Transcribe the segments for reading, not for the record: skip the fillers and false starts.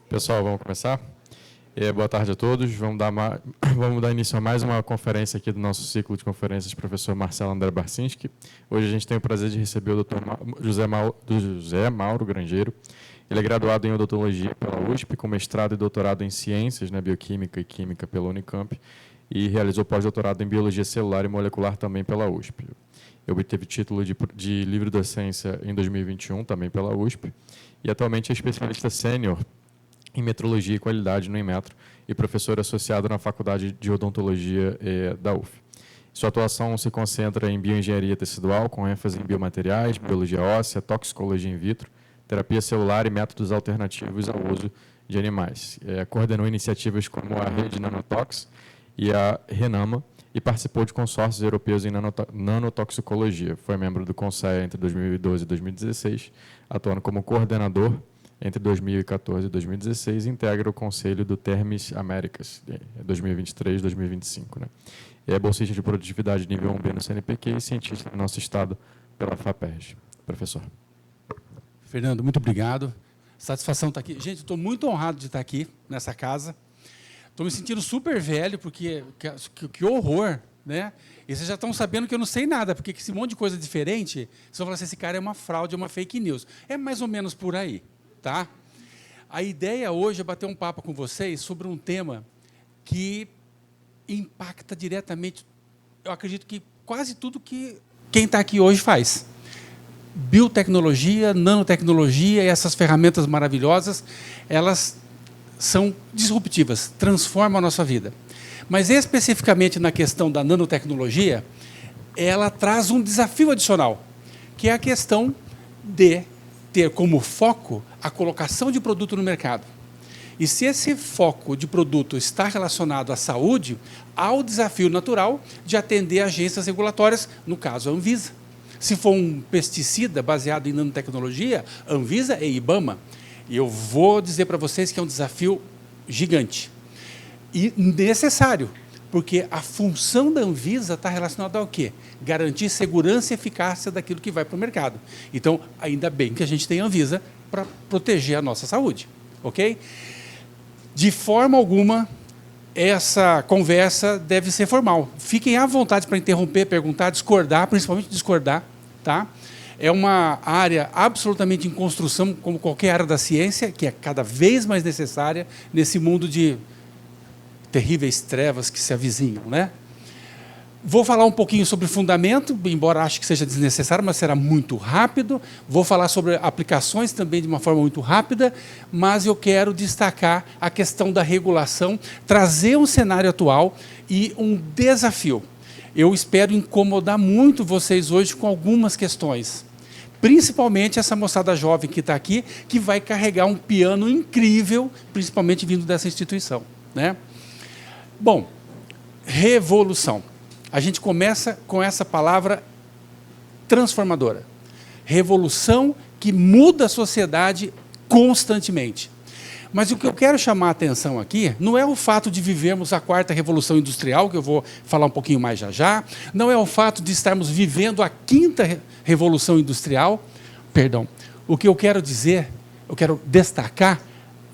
Pessoal, vamos começar? Boa tarde a todos. Vamos dar início a mais uma conferência aqui do nosso ciclo de conferências professor Marcelo André Barcinski. Hoje a gente tem o prazer de receber o Dr. José Mauro Grangeiro. Ele é graduado em odontologia pela USP, com mestrado e doutorado em ciências, bioquímica e química pela Unicamp, e realizou pós-doutorado em biologia celular e molecular também pela USP. Obteve título de livre-docência em 2021, também pela USP, e atualmente é especialista sênior em metrologia e qualidade no Inmetro e professor associado na Faculdade de Odontologia da UF. Sua atuação se concentra em bioengenharia tecidual, com ênfase em biomateriais, biologia óssea, toxicologia in vitro, terapia celular e métodos alternativos ao uso de animais. Coordenou iniciativas como a Rede Nanotox e a Renama e participou de consórcios europeus em nanotoxicologia. Foi membro do CONSEA entre 2012 e 2016, atuando como coordenador entre 2014 e 2016, integra o Conselho do Termes Américas, 2023 e 2025. É bolsista de produtividade nível 1B no CNPq e cientista do nosso estado pela FAPERJ. Professor. Fernando, muito obrigado. Satisfação estar aqui. Gente, estou muito honrado de estar aqui nessa casa. Estou me sentindo super velho, porque que horror, né? E vocês já estão sabendo que eu não sei nada, porque esse monte de coisa diferente, vocês vão falar assim, esse cara é uma fraude, é uma fake news. É mais ou menos por aí. Tá? A ideia hoje é bater um papo com vocês sobre um tema que impacta diretamente, eu acredito que quase tudo que quem está aqui hoje faz. Biotecnologia, nanotecnologia e essas ferramentas maravilhosas, elas são disruptivas, transformam a nossa vida. Mas especificamente na questão da nanotecnologia, ela traz um desafio adicional, que é a questão de ter como foco a colocação de produto no mercado. E se esse foco de produto está relacionado à saúde, há o desafio natural de atender agências regulatórias, no caso a Anvisa. Se for um pesticida baseado em nanotecnologia, Anvisa e IBAMA. E eu vou dizer para vocês que é um desafio gigante. E necessário, porque a função da Anvisa está relacionada ao quê? Garantir segurança e eficácia daquilo que vai para o mercado. Então, ainda bem que a gente tem a Anvisa para proteger a nossa saúde. Ok? De forma alguma, essa conversa deve ser formal. Fiquem à vontade para interromper, perguntar, discordar, principalmente discordar. Tá? É uma área absolutamente em construção, como qualquer área da ciência, que é cada vez mais necessária nesse mundo de terríveis trevas que se avizinham, né? Vou falar um pouquinho sobre fundamento, embora ache que seja desnecessário, mas será muito rápido. Vou falar sobre aplicações também de uma forma muito rápida, mas eu quero destacar a questão da regulação, trazer um cenário atual e um desafio. Eu espero incomodar muito vocês hoje com algumas questões, principalmente essa moçada jovem que está aqui, que vai carregar um piano incrível, principalmente vindo dessa instituição, né? Bom, revolução. A gente começa com essa palavra transformadora. Revolução que muda a sociedade constantemente. Mas o que eu quero chamar a atenção aqui não é o fato de vivermos a quarta revolução industrial, que eu vou falar um pouquinho mais já, não é o fato de estarmos vivendo a quinta revolução industrial, perdão. O que eu quero dizer, eu quero destacar,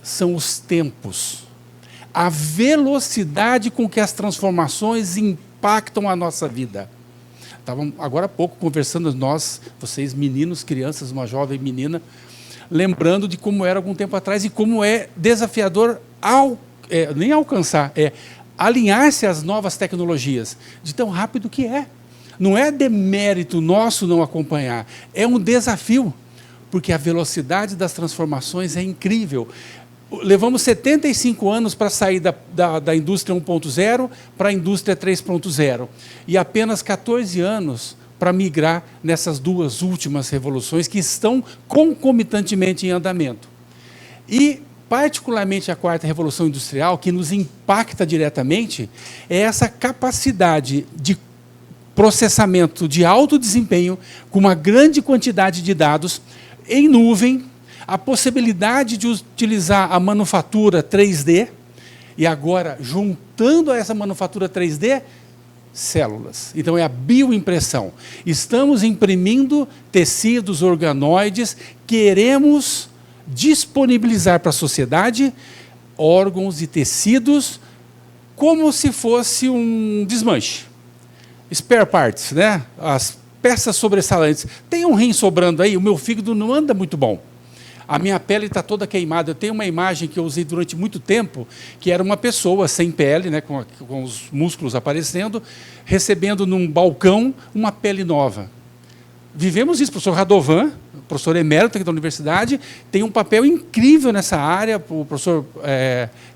são os tempos. A velocidade com que as transformações impactam a nossa vida. Estávamos agora há pouco conversando, vocês meninos, crianças, uma jovem menina, lembrando de como era algum tempo atrás e como é desafiador nem alcançar, alinhar-se às novas tecnologias, de tão rápido que é. Não é demérito nosso não acompanhar, é um desafio, porque a velocidade das transformações é incrível. Levamos 75 anos para sair da indústria 1.0 para a indústria 3.0 e apenas 14 anos para migrar nessas duas últimas revoluções que estão concomitantemente em andamento. E, particularmente, a quarta revolução industrial, que nos impacta diretamente, é essa capacidade de processamento de alto desempenho com uma grande quantidade de dados em nuvem, a possibilidade de utilizar a manufatura 3D, e agora, juntando a essa manufatura 3D, células. Então, é a bioimpressão. Estamos imprimindo tecidos organoides, queremos disponibilizar para a sociedade órgãos e tecidos como se fosse um desmanche. Spare parts, né? As peças sobressalentes. Tem um rim sobrando aí, o meu fígado não anda muito bom. A minha pele está toda queimada. Eu tenho uma imagem que eu usei durante muito tempo, que era uma pessoa sem pele, né, com os músculos aparecendo, recebendo num balcão uma pele nova. Vivemos isso. O professor Radovan, professor emérito aqui da universidade, tem um papel incrível nessa área, o professor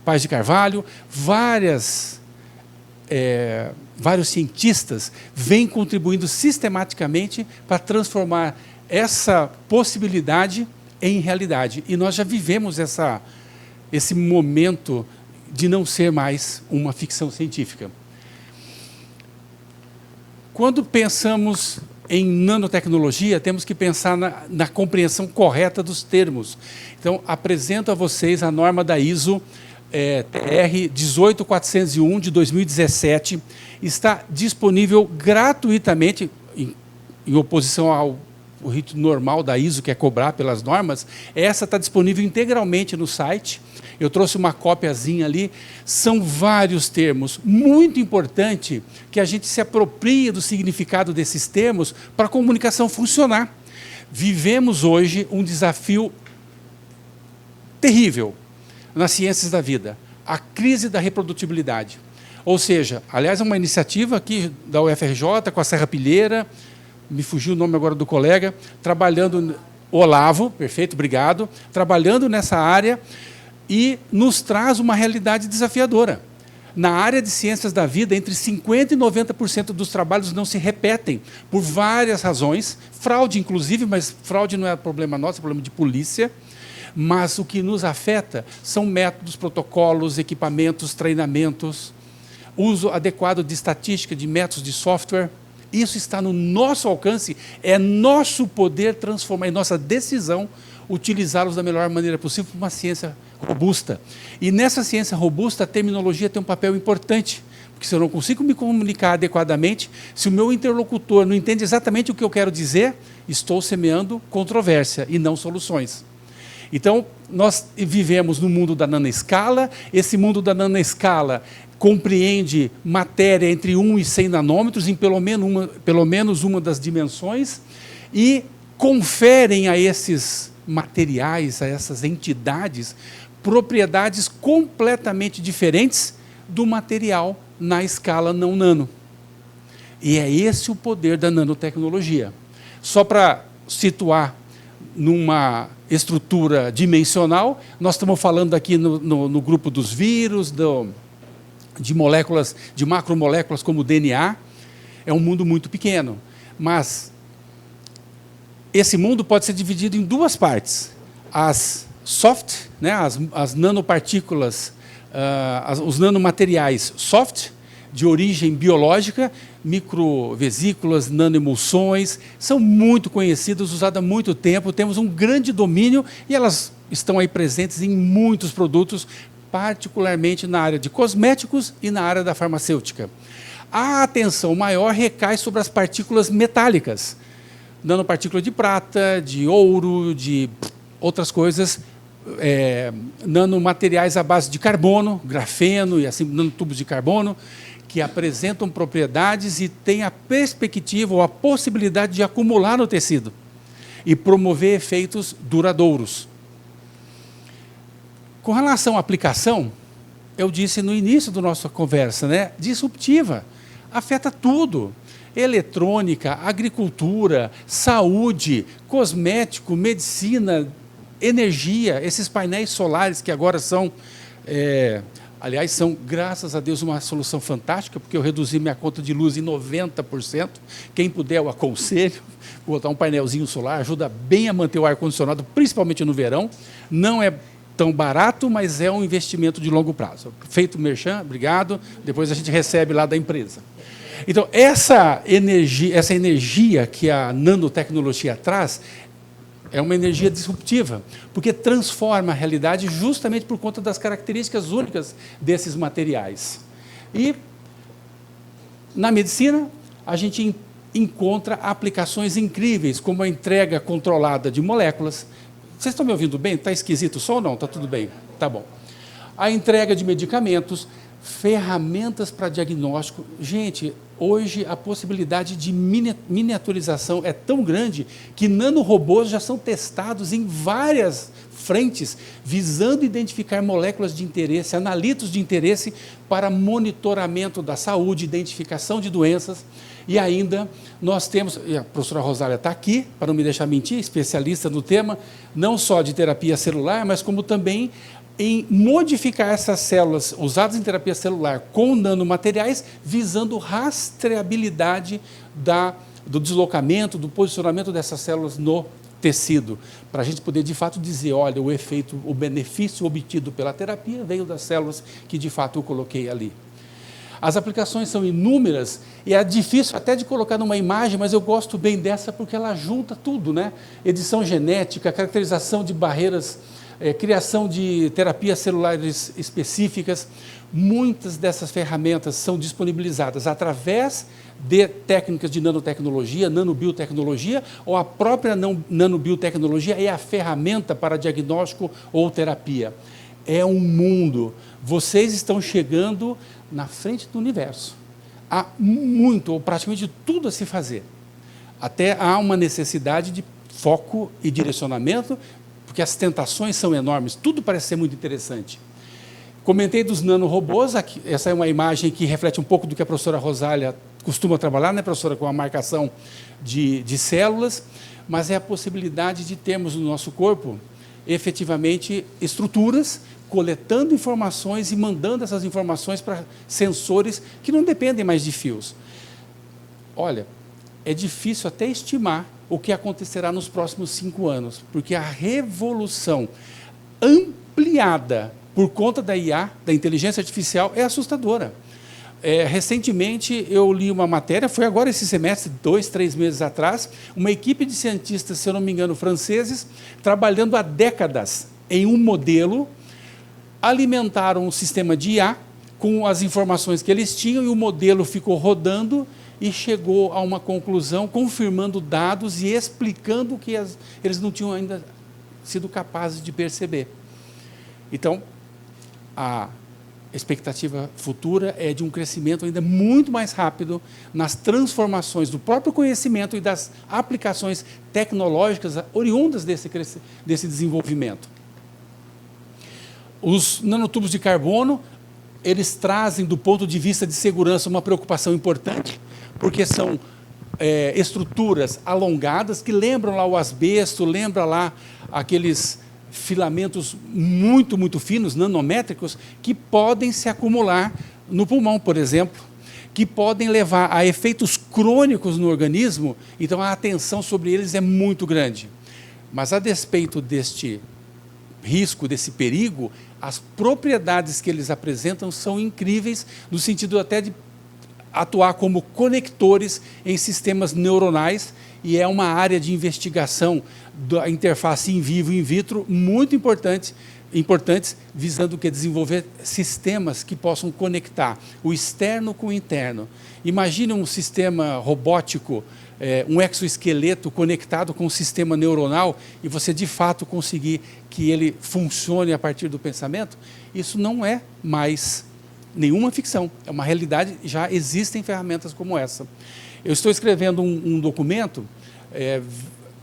Paes de Carvalho, vários cientistas vêm contribuindo sistematicamente para transformar essa possibilidade em realidade. E nós já vivemos esse momento de não ser mais uma ficção científica. Quando pensamos em nanotecnologia, temos que pensar na compreensão correta dos termos. Então, apresento a vocês a norma da ISO TR 18401 de 2017. Está disponível gratuitamente, em oposição ao ritmo normal da ISO, que é cobrar pelas normas. Essa está disponível integralmente no site. Eu trouxe uma cópiazinha ali. São vários termos. Muito importante que a gente se aproprie do significado desses termos para a comunicação funcionar. Vivemos hoje um desafio terrível nas ciências da vida, a crise da reprodutibilidade. Ou seja, aliás, é uma iniciativa aqui da UFRJ, com a Serrapilheira, me fugiu o nome agora do colega, trabalhando, Olavo, perfeito, obrigado, trabalhando nessa área, e nos traz uma realidade desafiadora. Na área de ciências da vida, entre 50% e 90% dos trabalhos não se repetem, por várias razões, fraude inclusive, mas fraude não é problema nosso, é problema de polícia. Mas o que nos afeta são métodos, protocolos, equipamentos, treinamentos, uso adequado de estatística, de métodos de software. Isso está no nosso alcance, é nosso poder transformar, é nossa decisão utilizá-los da melhor maneira possível para uma ciência robusta. E nessa ciência robusta, a terminologia tem um papel importante, porque se eu não consigo me comunicar adequadamente, se o meu interlocutor não entende exatamente o que eu quero dizer, estou semeando controvérsia e não soluções. Então, nós vivemos no mundo da nanoescala. Esse mundo da nanoescala compreende matéria entre 1 e 100 nanômetros, em pelo menos uma das dimensões, e conferem a esses materiais, a essas entidades, propriedades completamente diferentes do material na escala não nano. E é esse o poder da nanotecnologia. Só para situar numa estrutura dimensional, nós estamos falando aqui no grupo dos vírus, de moléculas, de macromoléculas como o DNA. É um mundo muito pequeno, mas esse mundo pode ser dividido em duas partes. As soft, né, as nanopartículas, os nanomateriais soft, de origem biológica, microvesículas, nanoemulsões, são muito conhecidas, usadas há muito tempo, temos um grande domínio e elas estão aí presentes em muitos produtos, particularmente na área de cosméticos e na área da farmacêutica. A atenção maior recai sobre as partículas metálicas, nanopartícula de prata, de ouro, de outras coisas, nanomateriais à base de carbono, grafeno e assim, nanotubos de carbono, que apresentam propriedades e têm a perspectiva ou a possibilidade de acumular no tecido e promover efeitos duradouros. Com relação à aplicação, eu disse no início da nossa conversa, né, disruptiva, afeta tudo. Eletrônica, agricultura, saúde, cosmético, medicina, energia, esses painéis solares que agora são, aliás, são, graças a Deus, uma solução fantástica, porque eu reduzi minha conta de luz em 90%. Quem puder, eu aconselho. Botar um painelzinho solar ajuda bem a manter o ar-condicionado, principalmente no verão. Não é tão barato, mas é um investimento de longo prazo. Feito o merchan, obrigado. Depois a gente recebe lá da empresa. Então, essa energia que a nanotecnologia traz é uma energia disruptiva, porque transforma a realidade justamente por conta das características únicas desses materiais. E, na medicina, a gente encontra aplicações incríveis, como a entrega controlada de moléculas, Vocês estão me ouvindo bem? Está esquisito o som ou não? Está tudo bem? Tá bom. A entrega de medicamentos, ferramentas para diagnóstico. Gente, hoje a possibilidade de miniaturização é tão grande que nanorobôs já são testados em várias frentes, visando identificar moléculas de interesse, analitos de interesse para monitoramento da saúde, identificação de doenças. E ainda nós temos, e a professora Rosália está aqui, para não me deixar mentir, especialista no tema, não só de terapia celular, mas como também em modificar essas células usadas em terapia celular com nanomateriais, visando rastreabilidade do deslocamento, do posicionamento dessas células no tecido, para a gente poder, de fato, dizer, olha, o efeito, o benefício obtido pela terapia veio das células que, de fato, eu coloquei ali. As aplicações são inúmeras e é difícil até de colocar numa imagem, mas eu gosto bem dessa porque ela junta tudo, né? Edição genética, caracterização de barreiras, criação de terapias celulares específicas. Muitas dessas ferramentas são disponibilizadas através de técnicas de nanotecnologia, nanobiotecnologia, ou a própria nanobiotecnologia é a ferramenta para diagnóstico ou terapia. É um mundo. Vocês estão chegando na frente do universo. Há muito, ou praticamente tudo a se fazer. Até há uma necessidade de foco e direcionamento, porque as tentações são enormes, tudo parece ser muito interessante. Comentei dos nanorobôs, aqui, essa é uma imagem que reflete um pouco do que a professora Rosália costuma trabalhar, né, professora, com a marcação de células, mas é a possibilidade de termos no nosso corpo, efetivamente, estruturas, coletando informações e mandando essas informações para sensores que não dependem mais de fios. Olha, é difícil até estimar o que acontecerá nos próximos 5 anos, porque a revolução ampliada por conta da IA, da inteligência artificial, é assustadora. Recentemente, eu li uma matéria, foi agora esse semestre, 2, 3 meses atrás, uma equipe de cientistas, se eu não me engano, franceses, trabalhando há décadas em um modelo, alimentaram um sistema de IA com as informações que eles tinham e o modelo ficou rodando e chegou a uma conclusão, confirmando dados e explicando o que eles não tinham ainda sido capazes de perceber. Então, a expectativa futura é de um crescimento ainda muito mais rápido nas transformações do próprio conhecimento e das aplicações tecnológicas oriundas desse desenvolvimento. Os nanotubos de carbono, eles trazem, do ponto de vista de segurança, uma preocupação importante, porque são estruturas alongadas que lembram lá o asbesto, lembra lá aqueles filamentos muito, muito finos, nanométricos, que podem se acumular no pulmão, por exemplo, que podem levar a efeitos crônicos no organismo, então a atenção sobre eles é muito grande. Mas, a despeito deste risco, desse perigo, as propriedades que eles apresentam são incríveis, no sentido até de atuar como conectores em sistemas neuronais, e é uma área de investigação da interface in vivo e in vitro muito importantes, visando que desenvolver sistemas que possam conectar o externo com o interno. Imagine um sistema robótico, um exoesqueleto conectado com um sistema neuronal e você, de fato, conseguir que ele funcione a partir do pensamento. Isso não é mais nenhuma ficção, é uma realidade, já existem ferramentas como essa. Eu estou escrevendo um documento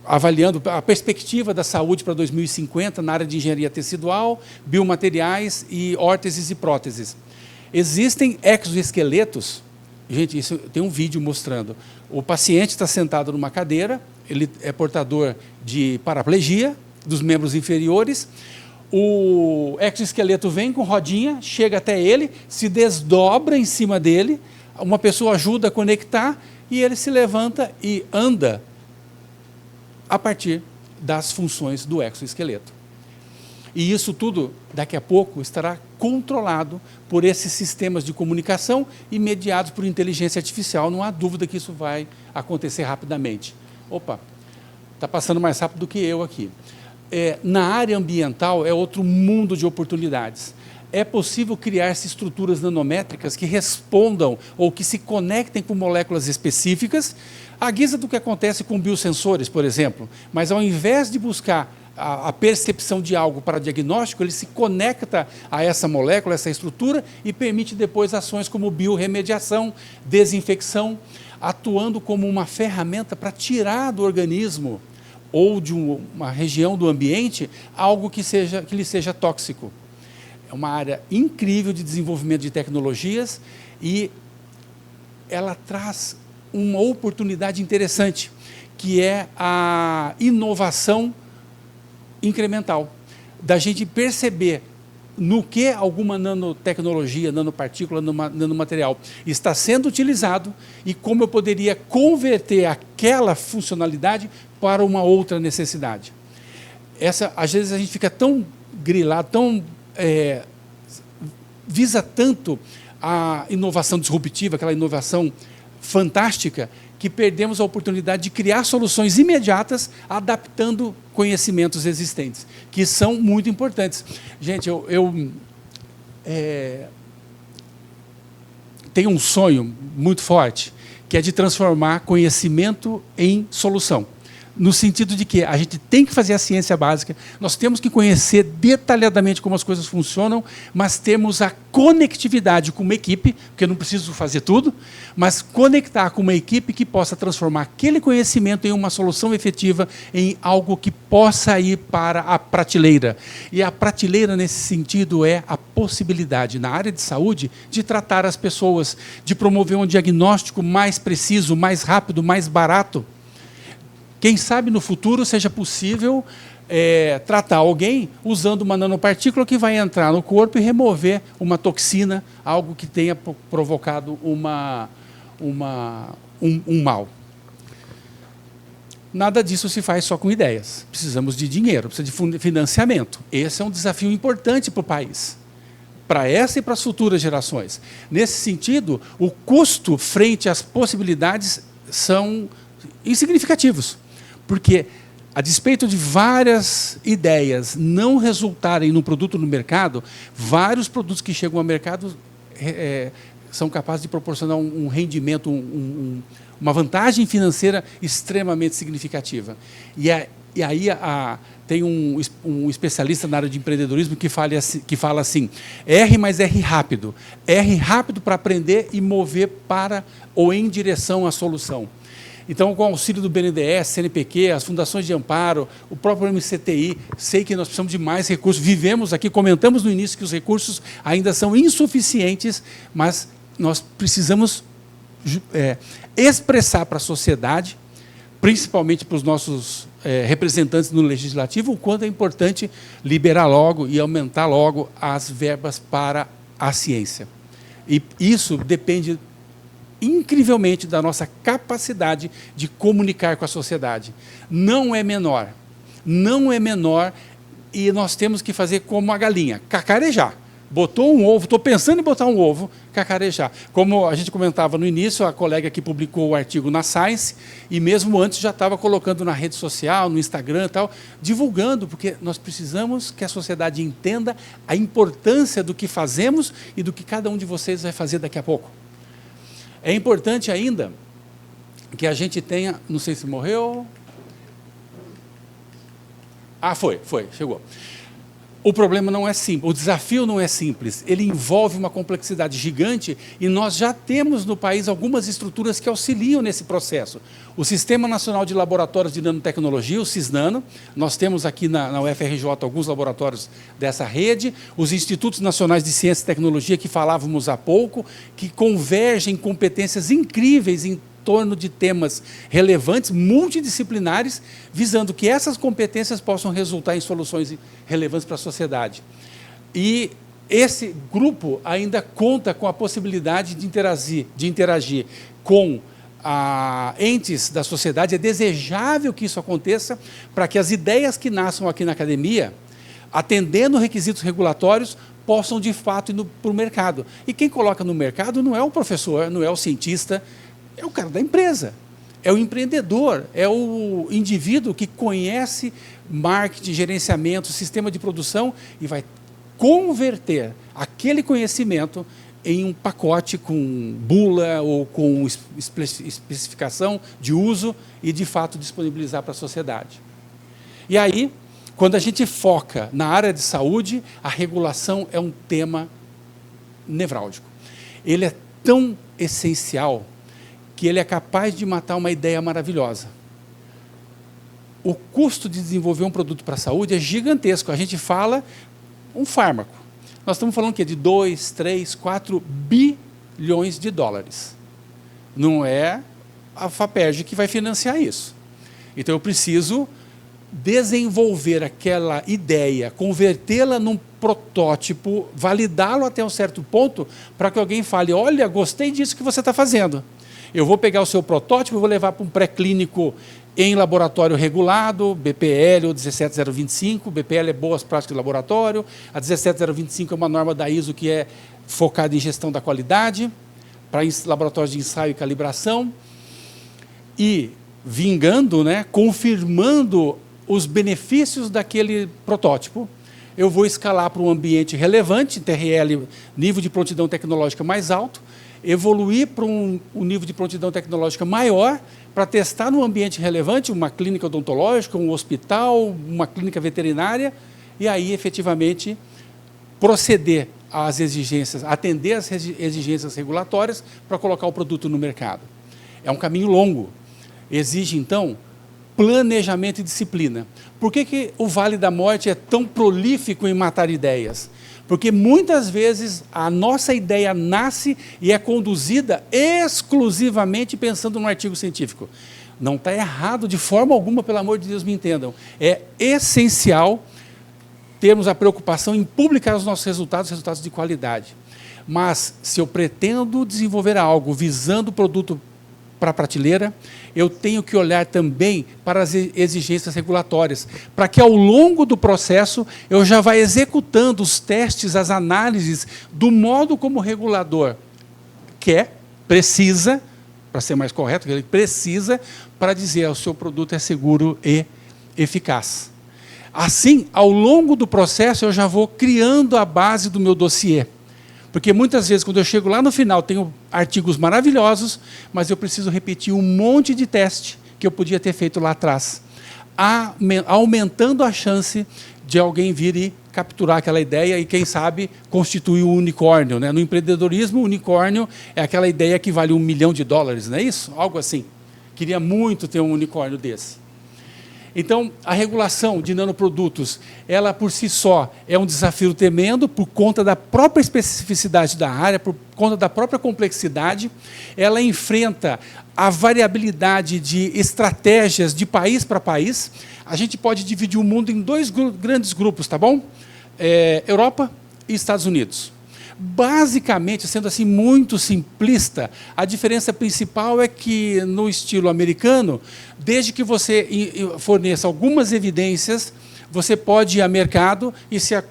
avaliando a perspectiva da saúde para 2050 na área de engenharia tecidual, biomateriais e órteses e próteses. Existem exoesqueletos, gente, isso tem um vídeo mostrando, o paciente está sentado numa cadeira, ele é portador de paraplegia dos membros inferiores, o exoesqueleto vem com rodinha, chega até ele, se desdobra em cima dele, uma pessoa ajuda a conectar e ele se levanta e anda a partir das funções do exoesqueleto. E isso tudo, daqui a pouco, estará controlado por esses sistemas de comunicação e mediados por inteligência artificial. Não há dúvida que isso vai acontecer rapidamente. Opa, está passando mais rápido do que eu aqui. Na área ambiental, é outro mundo de oportunidades. É possível criar-se estruturas nanométricas que respondam ou que se conectem com moléculas específicas, à guisa do que acontece com biosensores, por exemplo. Mas, ao invés de buscar a percepção de algo para diagnóstico, ele se conecta a essa molécula, essa estrutura, e permite depois ações como biorremediação, desinfecção, atuando como uma ferramenta para tirar do organismo ou de uma região do ambiente algo que lhe seja tóxico. É uma área incrível de desenvolvimento de tecnologias e ela traz uma oportunidade interessante, que é a inovação incremental, da gente perceber no que alguma nanotecnologia, nanopartícula, nanomaterial está sendo utilizado e como eu poderia converter aquela funcionalidade para uma outra necessidade. Às vezes a gente fica tão grilado, visa tanto a inovação disruptiva, aquela inovação fantástica, que perdemos a oportunidade de criar soluções imediatas, adaptando conhecimentos existentes, que são muito importantes. Gente, eu tenho um sonho muito forte, que é de transformar conhecimento em solução. No sentido de que a gente tem que fazer a ciência básica, nós temos que conhecer detalhadamente como as coisas funcionam, mas temos a conectividade com uma equipe, porque eu não preciso fazer tudo, mas conectar com uma equipe que possa transformar aquele conhecimento em uma solução efetiva, em algo que possa ir para a prateleira. E a prateleira, nesse sentido, é a possibilidade, na área de saúde, de tratar as pessoas, de promover um diagnóstico mais preciso, mais rápido, mais barato. Quem sabe no futuro seja possível tratar alguém usando uma nanopartícula que vai entrar no corpo e remover uma toxina, algo que tenha provocado um mal. Nada disso se faz só com ideias. Precisamos de dinheiro, precisa de financiamento. Esse é um desafio importante para o país, para essa e para as futuras gerações. Nesse sentido, o custo frente às possibilidades são insignificativos. Porque, a despeito de várias ideias não resultarem no produto no mercado, vários produtos que chegam ao mercado são capazes de proporcionar um rendimento, uma vantagem financeira extremamente significativa. E aí tem um especialista na área de empreendedorismo que fala assim, R mais R rápido. R rápido para aprender e mover para ou em direção à solução. Então, com o auxílio do BNDES, CNPq, as fundações de amparo, o próprio MCTI, sei que nós precisamos de mais recursos. Vivemos aqui, comentamos no início que os recursos ainda são insuficientes, mas nós precisamos expressar para a sociedade, principalmente para os nossos representantes no Legislativo, o quanto é importante liberar logo e aumentar logo as verbas para a ciência. E isso depende incrivelmente da nossa capacidade de comunicar com a sociedade. Não é menor, e nós temos que fazer como a galinha, cacarejar. Botou um ovo, estou pensando em botar um ovo, cacarejar. Como a gente comentava no início, a colega que publicou o artigo na Science, e mesmo antes já estava colocando na rede social, no Instagram e tal, divulgando, porque nós precisamos que a sociedade entenda a importância do que fazemos e do que cada um de vocês vai fazer daqui a pouco. É importante ainda que a gente tenha... Não sei se morreu... Ah, chegou. O problema não é simples, o desafio não é simples, ele envolve uma complexidade gigante e nós já temos no país algumas estruturas que auxiliam nesse processo. O Sistema Nacional de Laboratórios de Nanotecnologia, o Cisnano, nós temos aqui na UFRJ alguns laboratórios dessa rede, os Institutos Nacionais de Ciência e Tecnologia, que falávamos há pouco, que convergem competências incríveis em torno de temas relevantes, multidisciplinares, visando que essas competências possam resultar em soluções relevantes para a sociedade. E esse grupo ainda conta com a possibilidade de interagir com entes da sociedade. É desejável que isso aconteça para que as ideias que nasçam aqui na academia, atendendo requisitos regulatórios, possam, de fato, ir para o mercado. E quem coloca no mercado não é o professor, não é o cientista, é o cara da empresa, é o empreendedor, é o indivíduo que conhece marketing, gerenciamento, sistema de produção e vai converter aquele conhecimento em um pacote com bula ou com especificação de uso e, de fato, disponibilizar para a sociedade. E aí, Quando a gente foca na área de saúde, a regulação é um tema nevrálgico. Ele é tão essencial que ele é capaz de matar uma ideia maravilhosa. O custo de desenvolver um produto para a saúde é gigantesco. A gente fala um fármaco. Nós estamos falando de 2, 3, 4 bilhões de dólares. Não é a FAPERJ que vai financiar isso. Então, eu preciso desenvolver aquela ideia, convertê-la num protótipo, validá-lo até um certo ponto, para que alguém fale, olha, gostei disso que você está fazendo. Eu vou pegar o seu protótipo, vou levar para um pré-clínico em laboratório regulado, BPL ou 17025, BPL é boas práticas de laboratório, a 17025 é uma norma da ISO que é focada em gestão da qualidade, para laboratórios de ensaio e calibração, e vingando, né, confirmando os benefícios daquele protótipo, eu vou escalar para um ambiente relevante, TRL, nível de prontidão tecnológica mais alto, evoluir para um nível de prontidão tecnológica maior, para testar no ambiente relevante, uma clínica odontológica, um hospital, uma clínica veterinária, e aí, efetivamente, proceder às exigências, atender às exigências regulatórias para colocar o produto no mercado. É um caminho longo. Exige, então, planejamento e disciplina. Por que o Vale da Morte é tão prolífico em matar ideias? Porque muitas vezes a nossa ideia nasce e é conduzida exclusivamente pensando no artigo científico. Não está errado de forma alguma, pelo amor de Deus, me entendam. É essencial termos a preocupação em publicar os nossos resultados de qualidade. Mas, se eu pretendo desenvolver algo visando o produto para a prateleira, eu tenho que olhar também para as exigências regulatórias, para que, ao longo do processo, eu já vá executando os testes, as análises, do modo como o regulador quer, precisa, para ser mais correto, ele precisa, para dizer o seu produto é seguro e eficaz. Assim, ao longo do processo, eu já vou criando a base do meu dossiê. Porque muitas vezes, quando eu chego lá no final, tenho artigos maravilhosos, mas eu preciso repetir um monte de teste que eu podia ter feito lá atrás, aumentando a chance de alguém vir e capturar aquela ideia e, quem sabe, constituir um unicórnio, né? No empreendedorismo, o unicórnio é aquela ideia que vale $1 milhão, não é isso? Algo assim. Queria muito ter um unicórnio desse. Então, a regulação de nanoprodutos, ela por si só é um desafio tremendo por conta da própria especificidade da área, por conta da própria complexidade. Ela enfrenta a variabilidade de estratégias de país para país. A gente pode dividir o mundo em dois grandes grupos, tá bom? Europa e Estados Unidos. Basicamente, sendo assim muito simplista, a diferença principal é que, no estilo americano, desde que você forneça algumas evidências, você pode ir a mercado e, se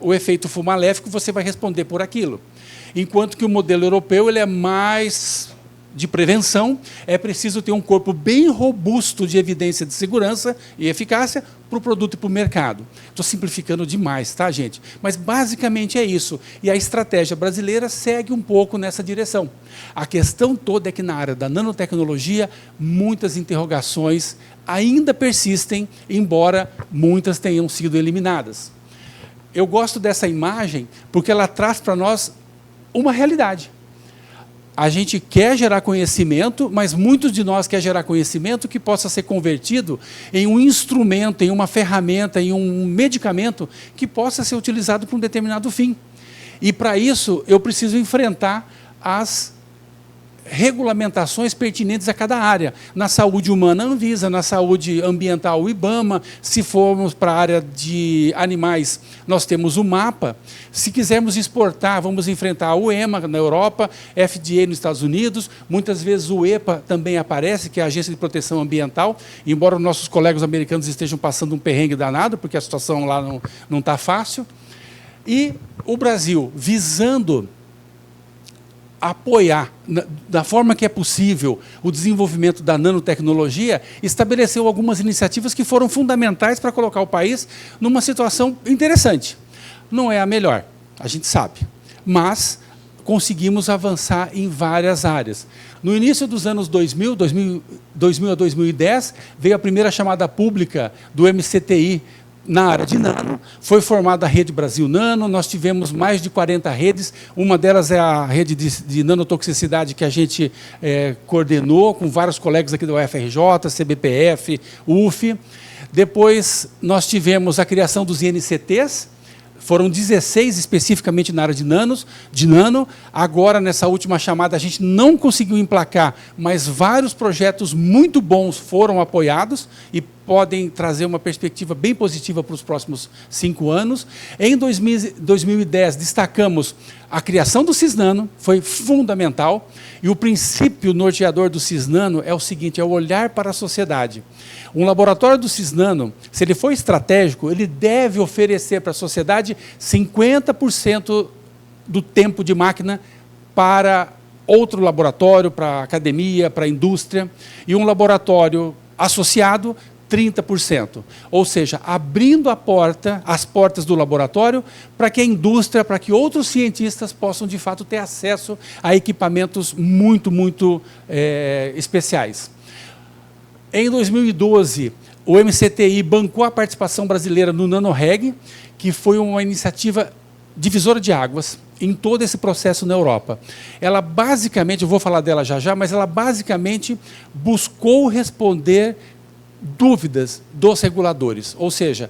o efeito for maléfico, você vai responder por aquilo. Enquanto que o modelo europeu ele é mais de prevenção, é preciso ter um corpo bem robusto de evidência de segurança e eficácia para o produto e para o mercado. Estou simplificando demais, tá, gente? Mas, basicamente, é isso. E a estratégia brasileira segue um pouco nessa direção. A questão toda é que, na área da nanotecnologia, muitas interrogações ainda persistem, embora muitas tenham sido eliminadas. Eu gosto dessa imagem porque ela traz para nós uma realidade. A gente quer gerar conhecimento, mas muitos de nós querem gerar conhecimento que possa ser convertido em um instrumento, em uma ferramenta, em um medicamento que possa ser utilizado para um determinado fim. E, para isso, eu preciso enfrentar as regulamentações pertinentes a cada área. Na saúde humana, a Anvisa; na saúde ambiental, o IBAMA; se formos para a área de animais, nós temos o MAPA. Se quisermos exportar, vamos enfrentar o EMA na Europa, FDA nos Estados Unidos, muitas vezes o EPA também aparece, que é a Agência de Proteção Ambiental, embora os nossos colegas americanos estejam passando um perrengue danado, porque a situação lá não está fácil. E o Brasil, visando apoiar, da forma que é possível, o desenvolvimento da nanotecnologia, estabeleceu algumas iniciativas que foram fundamentais para colocar o país numa situação interessante. Não é a melhor, a gente sabe, mas conseguimos avançar em várias áreas. No início dos anos 2000 a 2010, veio a primeira chamada pública do MCTI, na área de nano. Foi formada a Rede Brasil Nano, nós tivemos mais de 40 redes, uma delas é a rede de nanotoxicidade que a gente coordenou com vários colegas aqui do UFRJ, CBPF, UF. Depois, nós tivemos a criação dos INCTs, foram 16 especificamente na área de nano. Agora, nessa última chamada, a gente não conseguiu emplacar, mas vários projetos muito bons foram apoiados e podem trazer uma perspectiva bem positiva para os próximos 5 anos. Em 2010, destacamos a criação do Cisnano, foi fundamental, e o princípio norteador do Cisnano é o seguinte, é o olhar para a sociedade. Um laboratório do Cisnano, se ele for estratégico, ele deve oferecer para a sociedade 50% do tempo de máquina para outro laboratório, para a academia, para a indústria, e um laboratório associado, 30%. Ou seja, abrindo as portas do laboratório para que a indústria, para que outros cientistas possam, de fato, ter acesso a equipamentos muito especiais. Em 2012, o MCTI bancou a participação brasileira no NanoReg, que foi uma iniciativa divisora de águas em todo esse processo na Europa. Ela basicamente, eu vou falar dela já, mas ela basicamente buscou responder dúvidas dos reguladores, ou seja,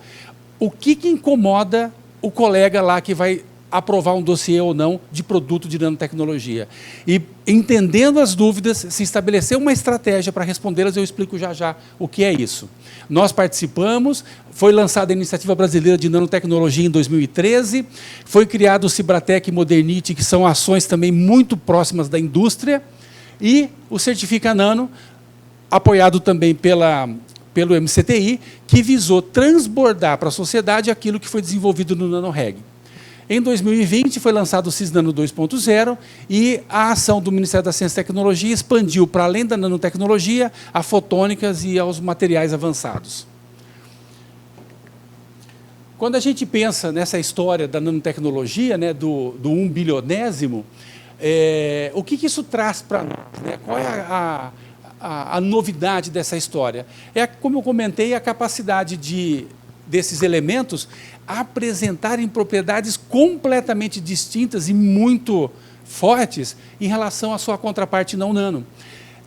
o que incomoda o colega lá que vai aprovar um dossiê ou não de produto de nanotecnologia. E, entendendo as dúvidas, se estabeleceu uma estratégia para respondê-las, eu explico já o que é isso. Nós participamos, foi lançada a Iniciativa Brasileira de Nanotecnologia em 2013, foi criado o Cibratec e Modernity, que são ações também muito próximas da indústria, e o Certifica Nano, apoiado também pelo MCTI, que visou transbordar para a sociedade aquilo que foi desenvolvido no NanoReg. Em 2020, foi lançado o Cisnano 2.0 e a ação do Ministério da Ciência e Tecnologia expandiu para além da nanotecnologia, a fotônicas e aos materiais avançados. Quando a gente pensa nessa história da nanotecnologia, né, do 1 bilionésimo, o que isso traz para nós? Né? Qual é a novidade dessa história? É, como eu comentei, a capacidade desses elementos apresentarem propriedades completamente distintas e muito fortes em relação à sua contraparte não nano.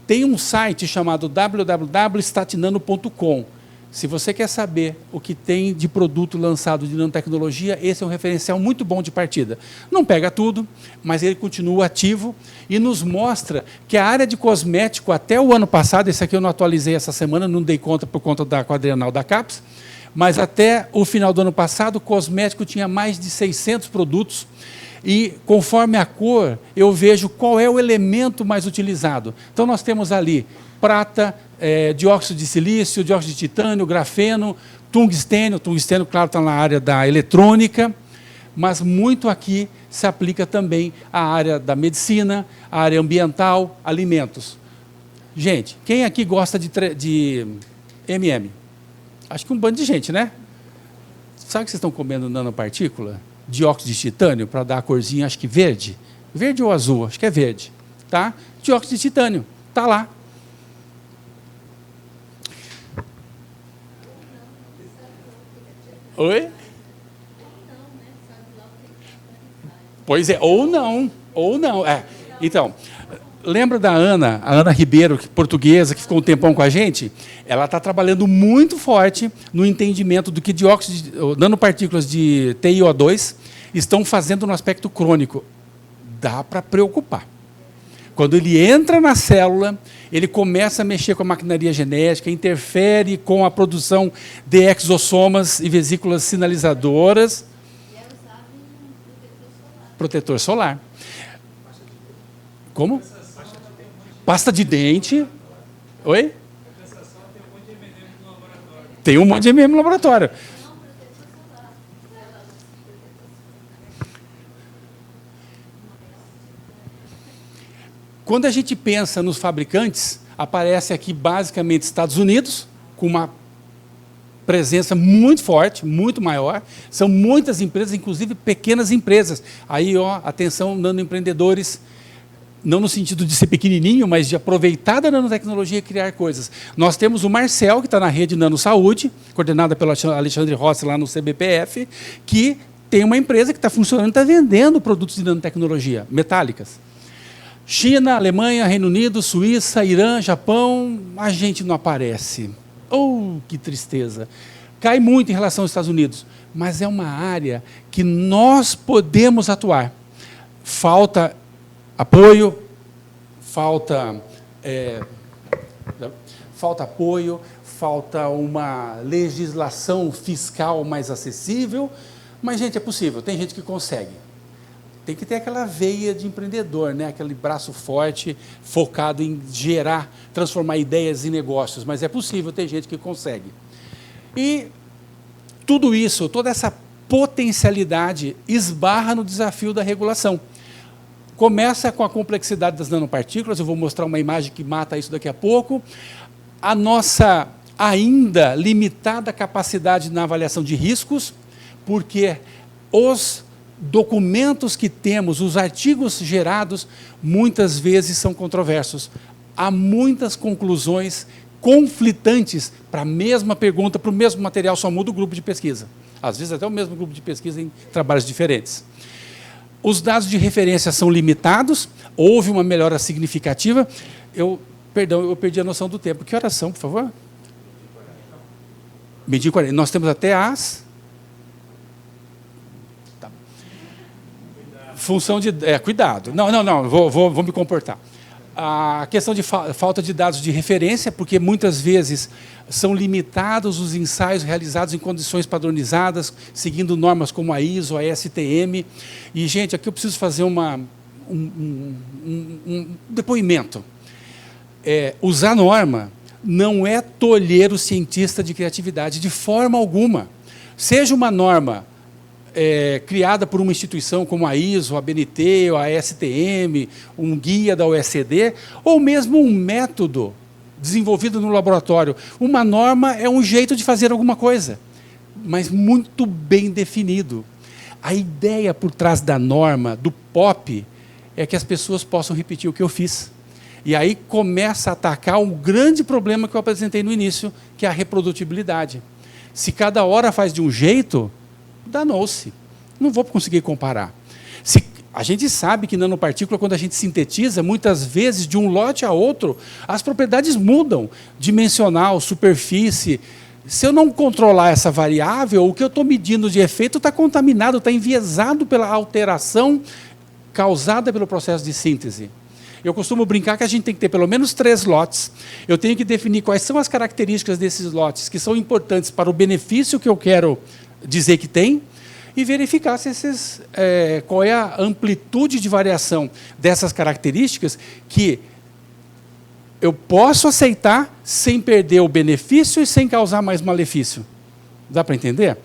Tem um site chamado www.statnano.com. Se você quer saber o que tem de produto lançado de nanotecnologia, esse é um referencial muito bom de partida. Não pega tudo, mas ele continua ativo e nos mostra que a área de cosmético, até o ano passado, esse aqui eu não atualizei essa semana, não dei conta por conta da quadrienal da CAPES, mas até o final do ano passado, o cosmético tinha mais de 600 produtos, e conforme a cor, eu vejo qual é o elemento mais utilizado. Então, nós temos ali prata, dióxido de silício, dióxido de titânio, grafeno, tungstênio, claro, está na área da eletrônica, mas muito aqui se aplica também à área da medicina, à área ambiental, alimentos. Gente, quem aqui gosta de MM? Acho que um bando de gente, né? Sabe o que vocês estão comendo nanopartícula? Dióxido de titânio, para dar a corzinha, acho que verde. Verde ou azul? Acho que é verde. Tá? Dióxido de titânio, está lá. Oi? Pois é, ou não. Então, lembra da Ana, a Ana Ribeiro, portuguesa, que ficou um tempão com a gente? Ela está trabalhando muito forte no entendimento do que nanopartículas de TiO2 estão fazendo no aspecto crônico. Dá para preocupar. Quando ele entra na célula, ele começa a mexer com a maquinaria genética, interfere com a produção de exossomas e vesículas sinalizadoras. Protetor solar. Como? Pasta de dente. Oi? Tem um monte de MM no laboratório. Quando a gente pensa nos fabricantes, aparece aqui basicamente Estados Unidos, com uma presença muito forte, muito maior. São muitas empresas, inclusive pequenas empresas. Aí, ó, atenção, nanoempreendedores. não no sentido de ser pequenininho, mas de aproveitar da nanotecnologia e criar coisas. Nós temos o Marcel, que está na rede Nano Saúde, coordenada pelo Alexandre Rossi, lá no CBPF, que tem uma empresa que está funcionando e está vendendo produtos de nanotecnologia, metálicas. China, Alemanha, Reino Unido, Suíça, Irã, Japão, a gente não aparece. Oh, que tristeza. Cai muito em relação aos Estados Unidos, mas é uma área que nós podemos atuar. Falta apoio, falta apoio, falta uma legislação fiscal mais acessível, mas, gente, é possível, tem gente que consegue. Tem que ter aquela veia de empreendedor, né? Aquele braço forte, focado em gerar, transformar ideias em negócios, mas é possível, tem gente que consegue. E tudo isso, toda essa potencialidade esbarra no desafio da regulação. Começa com a complexidade das nanopartículas, eu vou mostrar uma imagem que mata isso daqui a pouco. A nossa ainda limitada capacidade na avaliação de riscos, porque os documentos que temos, os artigos gerados, muitas vezes são controversos. Há muitas conclusões conflitantes para a mesma pergunta, para o mesmo material, só muda o grupo de pesquisa. Às vezes até o mesmo grupo de pesquisa em trabalhos diferentes. Os dados de referência são limitados, houve uma melhora significativa. Perdão, eu perdi a noção do tempo. Que horas são, por favor? Medir 40. Nós temos até as... Tá. Função de... cuidado. Não, vou me comportar. A questão de falta de dados de referência, porque muitas vezes são limitados os ensaios realizados em condições padronizadas, seguindo normas como a ISO, a STM. E, gente, aqui eu preciso fazer um depoimento. Usar norma não é tolher o cientista de criatividade, de forma alguma. Seja uma norma criada por uma instituição como a ISO, a ABNT, a STM, um guia da OECD, ou mesmo um método desenvolvido no laboratório. Uma norma é um jeito de fazer alguma coisa, mas muito bem definido. A ideia por trás da norma, do POP, é que as pessoas possam repetir o que eu fiz. E aí começa a atacar um grande problema que eu apresentei no início, que é a reprodutibilidade. Se cada hora faz de um jeito, danou-se. Não vou conseguir comparar. A gente sabe que nanopartícula, quando a gente sintetiza, muitas vezes, de um lote a outro, as propriedades mudam. Dimensional, superfície. Se eu não controlar essa variável, o que eu estou medindo de efeito está contaminado, está enviesado pela alteração causada pelo processo de síntese. Eu costumo brincar que a gente tem que ter pelo menos 3 lotes. Eu tenho que definir quais são as características desses lotes que são importantes para o benefício que eu quero dizer que tem, e verificar se qual é a amplitude de variação dessas características que eu posso aceitar sem perder o benefício e sem causar mais malefício. Dá para entender?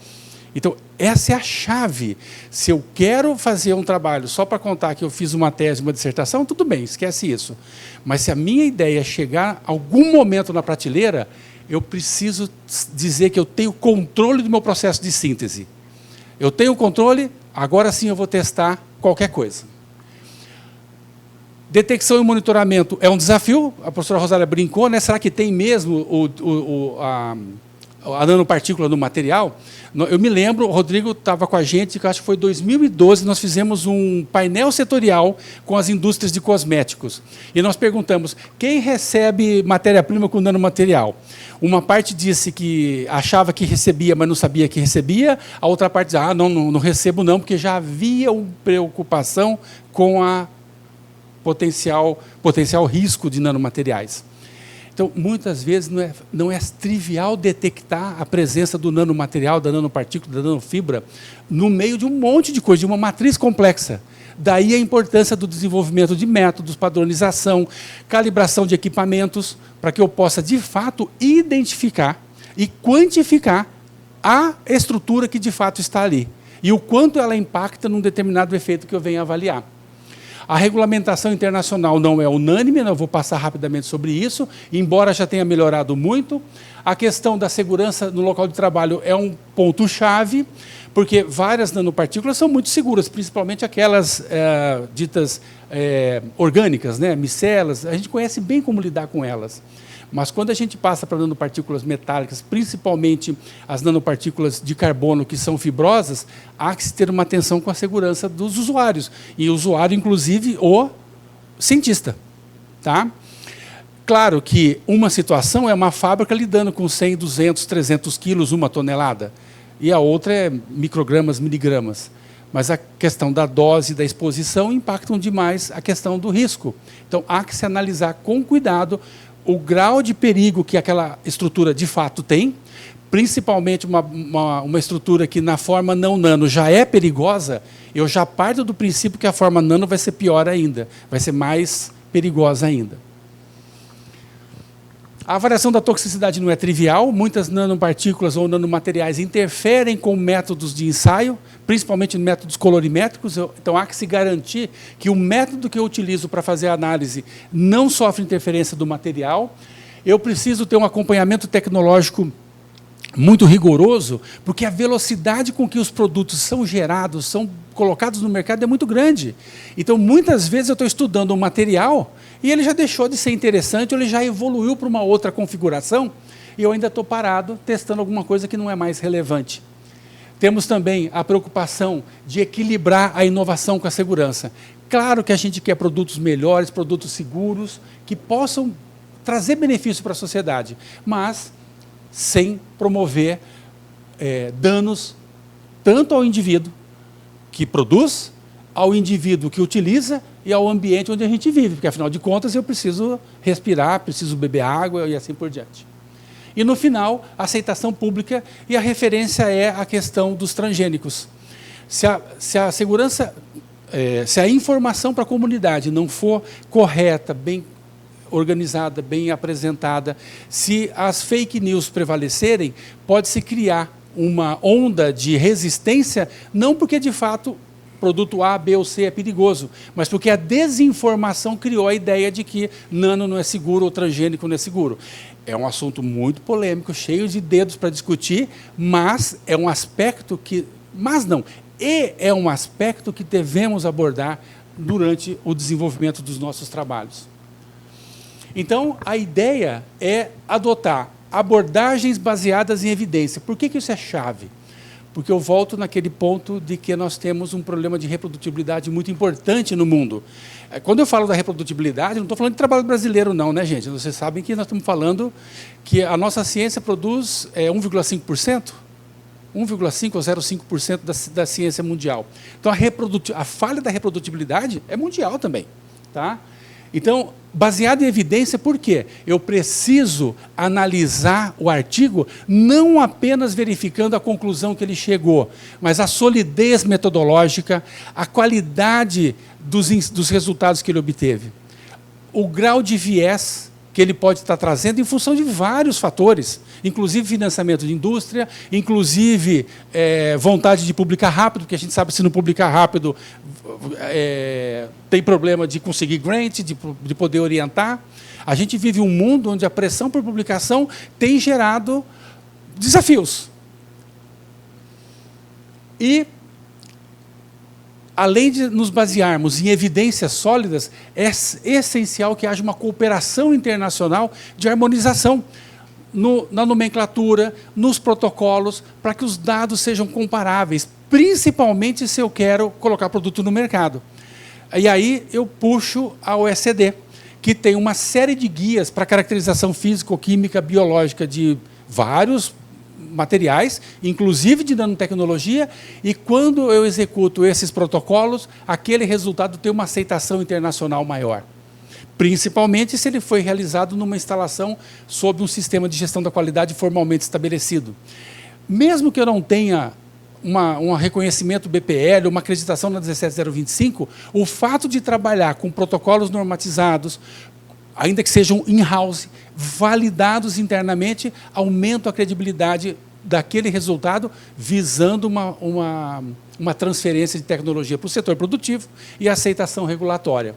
Então, essa é a chave. Se eu quero fazer um trabalho só para contar que eu fiz uma tese, uma dissertação, tudo bem, esquece isso. Mas se a minha ideia é chegar a algum momento na prateleira, eu preciso dizer que eu tenho controle do meu processo de síntese. Eu tenho controle, agora sim eu vou testar qualquer coisa. Detecção e monitoramento é um desafio, a professora Rosália brincou, né? Será que tem mesmo a nanopartícula no material? Eu me lembro, o Rodrigo estava com a gente, que eu acho que foi em 2012, nós fizemos um painel setorial com as indústrias de cosméticos. E nós perguntamos, quem recebe matéria-prima com nanomaterial? Uma parte disse que achava que recebia, mas não sabia que recebia. A outra parte dizia, não recebo não, porque já havia uma preocupação com a potencial risco de nanomateriais. Então, muitas vezes, não é trivial detectar a presença do nanomaterial, da nanopartícula, da nanofibra, no meio de um monte de coisa, de uma matriz complexa. Daí a importância do desenvolvimento de métodos, padronização, calibração de equipamentos, para que eu possa, de fato, identificar e quantificar a estrutura que, de fato, está ali. E o quanto ela impacta num determinado efeito que eu venho avaliar. A regulamentação internacional não é unânime, eu vou passar rapidamente sobre isso, embora já tenha melhorado muito. A questão da segurança no local de trabalho é um ponto-chave, porque várias nanopartículas são muito seguras, principalmente aquelas ditas orgânicas, né, micelas. A gente conhece bem como lidar com elas. Mas quando a gente passa para nanopartículas metálicas, principalmente as nanopartículas de carbono que são fibrosas, há que se ter uma atenção com a segurança dos usuários. E o usuário, inclusive, o cientista. Tá? Claro que uma situação é uma fábrica lidando com 100, 200, 300 quilos, 1 tonelada. E a outra é microgramas, miligramas. Mas a questão da dose e da exposição impactam demais a questão do risco. Então, há que se analisar com cuidado o grau de perigo que aquela estrutura de fato tem, principalmente uma estrutura que na forma não nano já é perigosa, eu já parto do princípio que a forma nano vai ser pior ainda, vai ser mais perigosa ainda. A avaliação da toxicidade não é trivial, muitas nanopartículas ou nanomateriais interferem com métodos de ensaio, principalmente métodos colorimétricos, então há que se garantir que o método que eu utilizo para fazer a análise não sofre interferência do material. Eu preciso ter um acompanhamento tecnológico muito rigoroso, porque a velocidade com que os produtos são gerados, são colocados no mercado é muito grande. Então, muitas vezes eu estou estudando um material e ele já deixou de ser interessante, ou ele já evoluiu para uma outra configuração, e eu ainda estou parado testando alguma coisa que não é mais relevante. Temos também a preocupação de equilibrar a inovação com a segurança. Claro que a gente quer produtos melhores, produtos seguros, que possam trazer benefício para a sociedade, mas sem promover danos tanto ao indivíduo que produz, ao indivíduo que utiliza e ao ambiente onde a gente vive, porque, afinal de contas, eu preciso respirar, preciso beber água e assim por diante. E, no final, a aceitação pública, e a referência é a questão dos transgênicos. Se a segurança, se a informação para a comunidade não for correta, bem organizada, bem apresentada, se as fake news prevalecerem, pode-se criar uma onda de resistência, não porque, de fato, produto A, B ou C é perigoso, mas porque a desinformação criou a ideia de que nano não é seguro ou transgênico não é seguro. É um assunto muito polêmico, cheio de dedos para discutir, mas é um aspecto que... é um aspecto que devemos abordar durante o desenvolvimento dos nossos trabalhos. Então, a ideia é adotar abordagens baseadas em evidência. Por que isso é chave? Porque eu volto naquele ponto de que nós temos um problema de reprodutibilidade muito importante no mundo. Quando eu falo da reprodutibilidade, não estou falando de trabalho brasileiro, não, né, gente? Vocês sabem que nós estamos falando que a nossa ciência produz 1,5%, 1,5% ou 0,5% da ciência mundial. Então, a falha da reprodutibilidade é mundial também. Tá? Então, baseado em evidência, por quê? Eu preciso analisar o artigo não apenas verificando a conclusão que ele chegou, mas a solidez metodológica, a qualidade dos resultados que ele obteve, o grau de viés que ele pode estar trazendo em função de vários fatores, inclusive financiamento de indústria, inclusive vontade de publicar rápido, porque a gente sabe que se não publicar rápido, tem problema de conseguir grant, de poder orientar. A gente vive um mundo onde a pressão por publicação tem gerado desafios. E, além de nos basearmos em evidências sólidas, é essencial que haja uma cooperação internacional de harmonização na nomenclatura, nos protocolos, para que os dados sejam comparáveis, principalmente se eu quero colocar produto no mercado. E aí eu puxo a OECD, que tem uma série de guias para caracterização físico-química, biológica de vários materiais, inclusive de nanotecnologia, e quando eu executo esses protocolos, aquele resultado tem uma aceitação internacional maior. Principalmente se ele foi realizado numa instalação sob um sistema de gestão da qualidade formalmente estabelecido. Mesmo que eu não tenha um reconhecimento BPL, uma acreditação na 17025, o fato de trabalhar com protocolos normatizados, ainda que sejam in-house, validados internamente, aumenta a credibilidade daquele resultado, visando uma transferência de tecnologia para o setor produtivo e aceitação regulatória.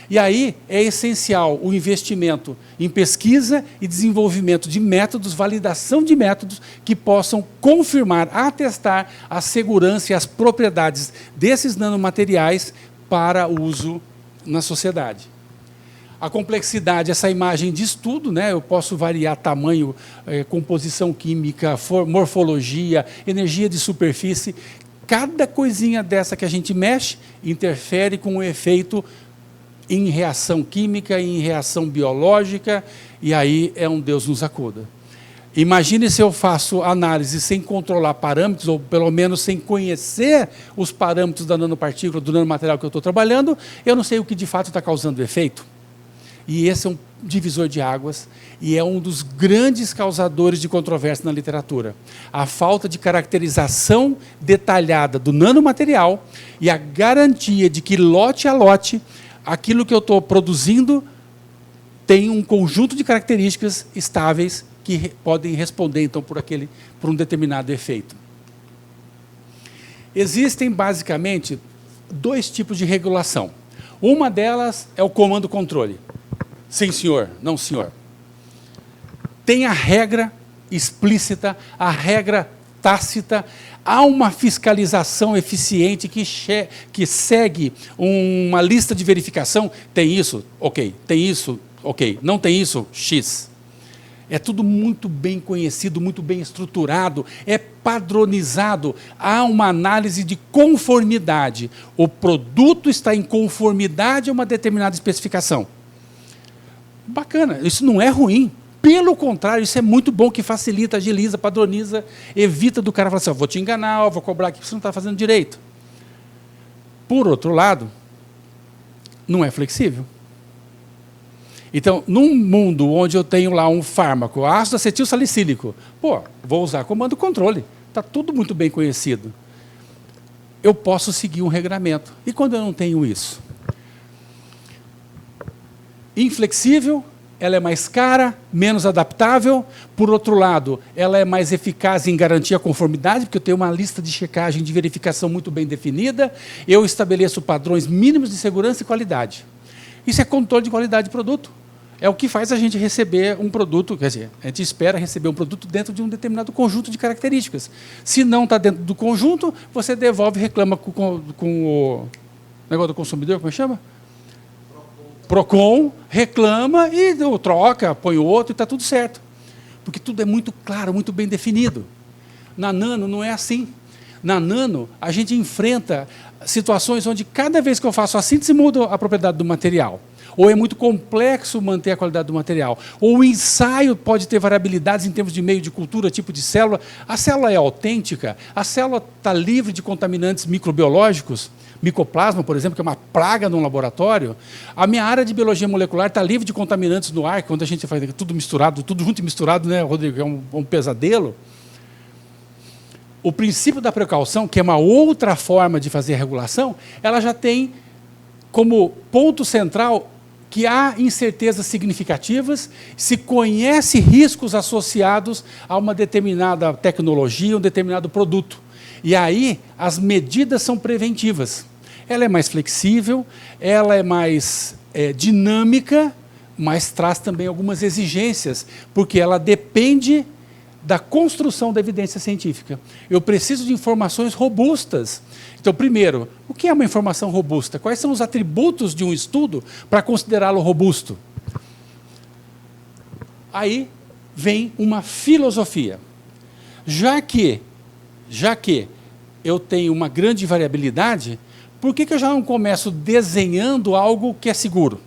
E aí é essencial o investimento em pesquisa e desenvolvimento de métodos, validação de métodos que possam confirmar, atestar a segurança e as propriedades desses nanomateriais para uso na sociedade. A complexidade, essa imagem de estudo, né? Eu posso variar tamanho, composição química, morfologia, energia de superfície. Cada coisinha dessa que a gente mexe interfere com o efeito em reação química, em reação biológica, e aí é um Deus nos acuda. Imagine se eu faço análise sem controlar parâmetros, ou pelo menos sem conhecer os parâmetros da nanopartícula, do nanomaterial que eu estou trabalhando, eu não sei o que de fato está causando efeito. E esse é um divisor de águas e é um dos grandes causadores de controvérsia na literatura. A falta de caracterização detalhada do nanomaterial e a garantia de que, lote a lote, aquilo que eu estou produzindo tem um conjunto de características estáveis que podem responder, então, por um determinado efeito. Existem, basicamente, 2 tipos de regulação. Uma delas é o comando-controle. Sim, senhor. Não, senhor. Tem a regra explícita, a regra tácita, há uma fiscalização eficiente que segue uma lista de verificação. Tem isso? Ok. Tem isso? Ok. Não tem isso? X. É tudo muito bem conhecido, muito bem estruturado, é padronizado. Há uma análise de conformidade. O produto está em conformidade a uma determinada especificação. Bacana, isso não é ruim. Pelo contrário, isso é muito bom, que facilita, agiliza, padroniza, evita do cara falar assim, vou te enganar, vou cobrar aqui, você não está fazendo direito. Por outro lado, não é flexível. Então, num mundo onde eu tenho lá um fármaco, ácido acetil salicílico, vou usar comando-controle, está tudo muito bem conhecido. Eu posso seguir um regramento. E quando eu não tenho isso? Inflexível, ela é mais cara, menos adaptável. Por outro lado, ela é mais eficaz em garantir a conformidade, porque eu tenho uma lista de checagem, de verificação muito bem definida. Eu estabeleço padrões mínimos de segurança e qualidade. Isso é controle de qualidade de produto. É o que faz a gente receber um produto, quer dizer, a gente espera receber um produto dentro de um determinado conjunto de características. Se não está dentro do conjunto, você devolve e reclama com o negócio do consumidor, como é que chama? Procon, reclama e troca, põe outro e está tudo certo. Porque tudo é muito claro, muito bem definido. Na nano não é assim. Na nano, a gente enfrenta situações onde cada vez que eu faço a síntese, muda a propriedade do material. Ou é muito complexo manter a qualidade do material. Ou o ensaio pode ter variabilidades em termos de meio de cultura, tipo de célula. A célula é autêntica, a célula está livre de contaminantes microbiológicos, micoplasma, por exemplo, que é uma praga num laboratório. A minha área de biologia molecular está livre de contaminantes no ar, quando a gente faz tudo misturado, tudo junto e misturado, né, Rodrigo? É um pesadelo. O princípio da precaução, que é uma outra forma de fazer a regulação, ela já tem como ponto central que há incertezas significativas, se conhece riscos associados a uma determinada tecnologia, um determinado produto. E aí as medidas são preventivas. Ela é mais flexível, ela é mais dinâmica, mas traz também algumas exigências, porque ela depende da construção da evidência científica. Eu preciso de informações robustas. Então, primeiro, o que é uma informação robusta? Quais são os atributos de um estudo para considerá-lo robusto? Aí vem uma filosofia. Já que eu tenho uma grande variabilidade, por que eu já não começo desenhando algo que é seguro?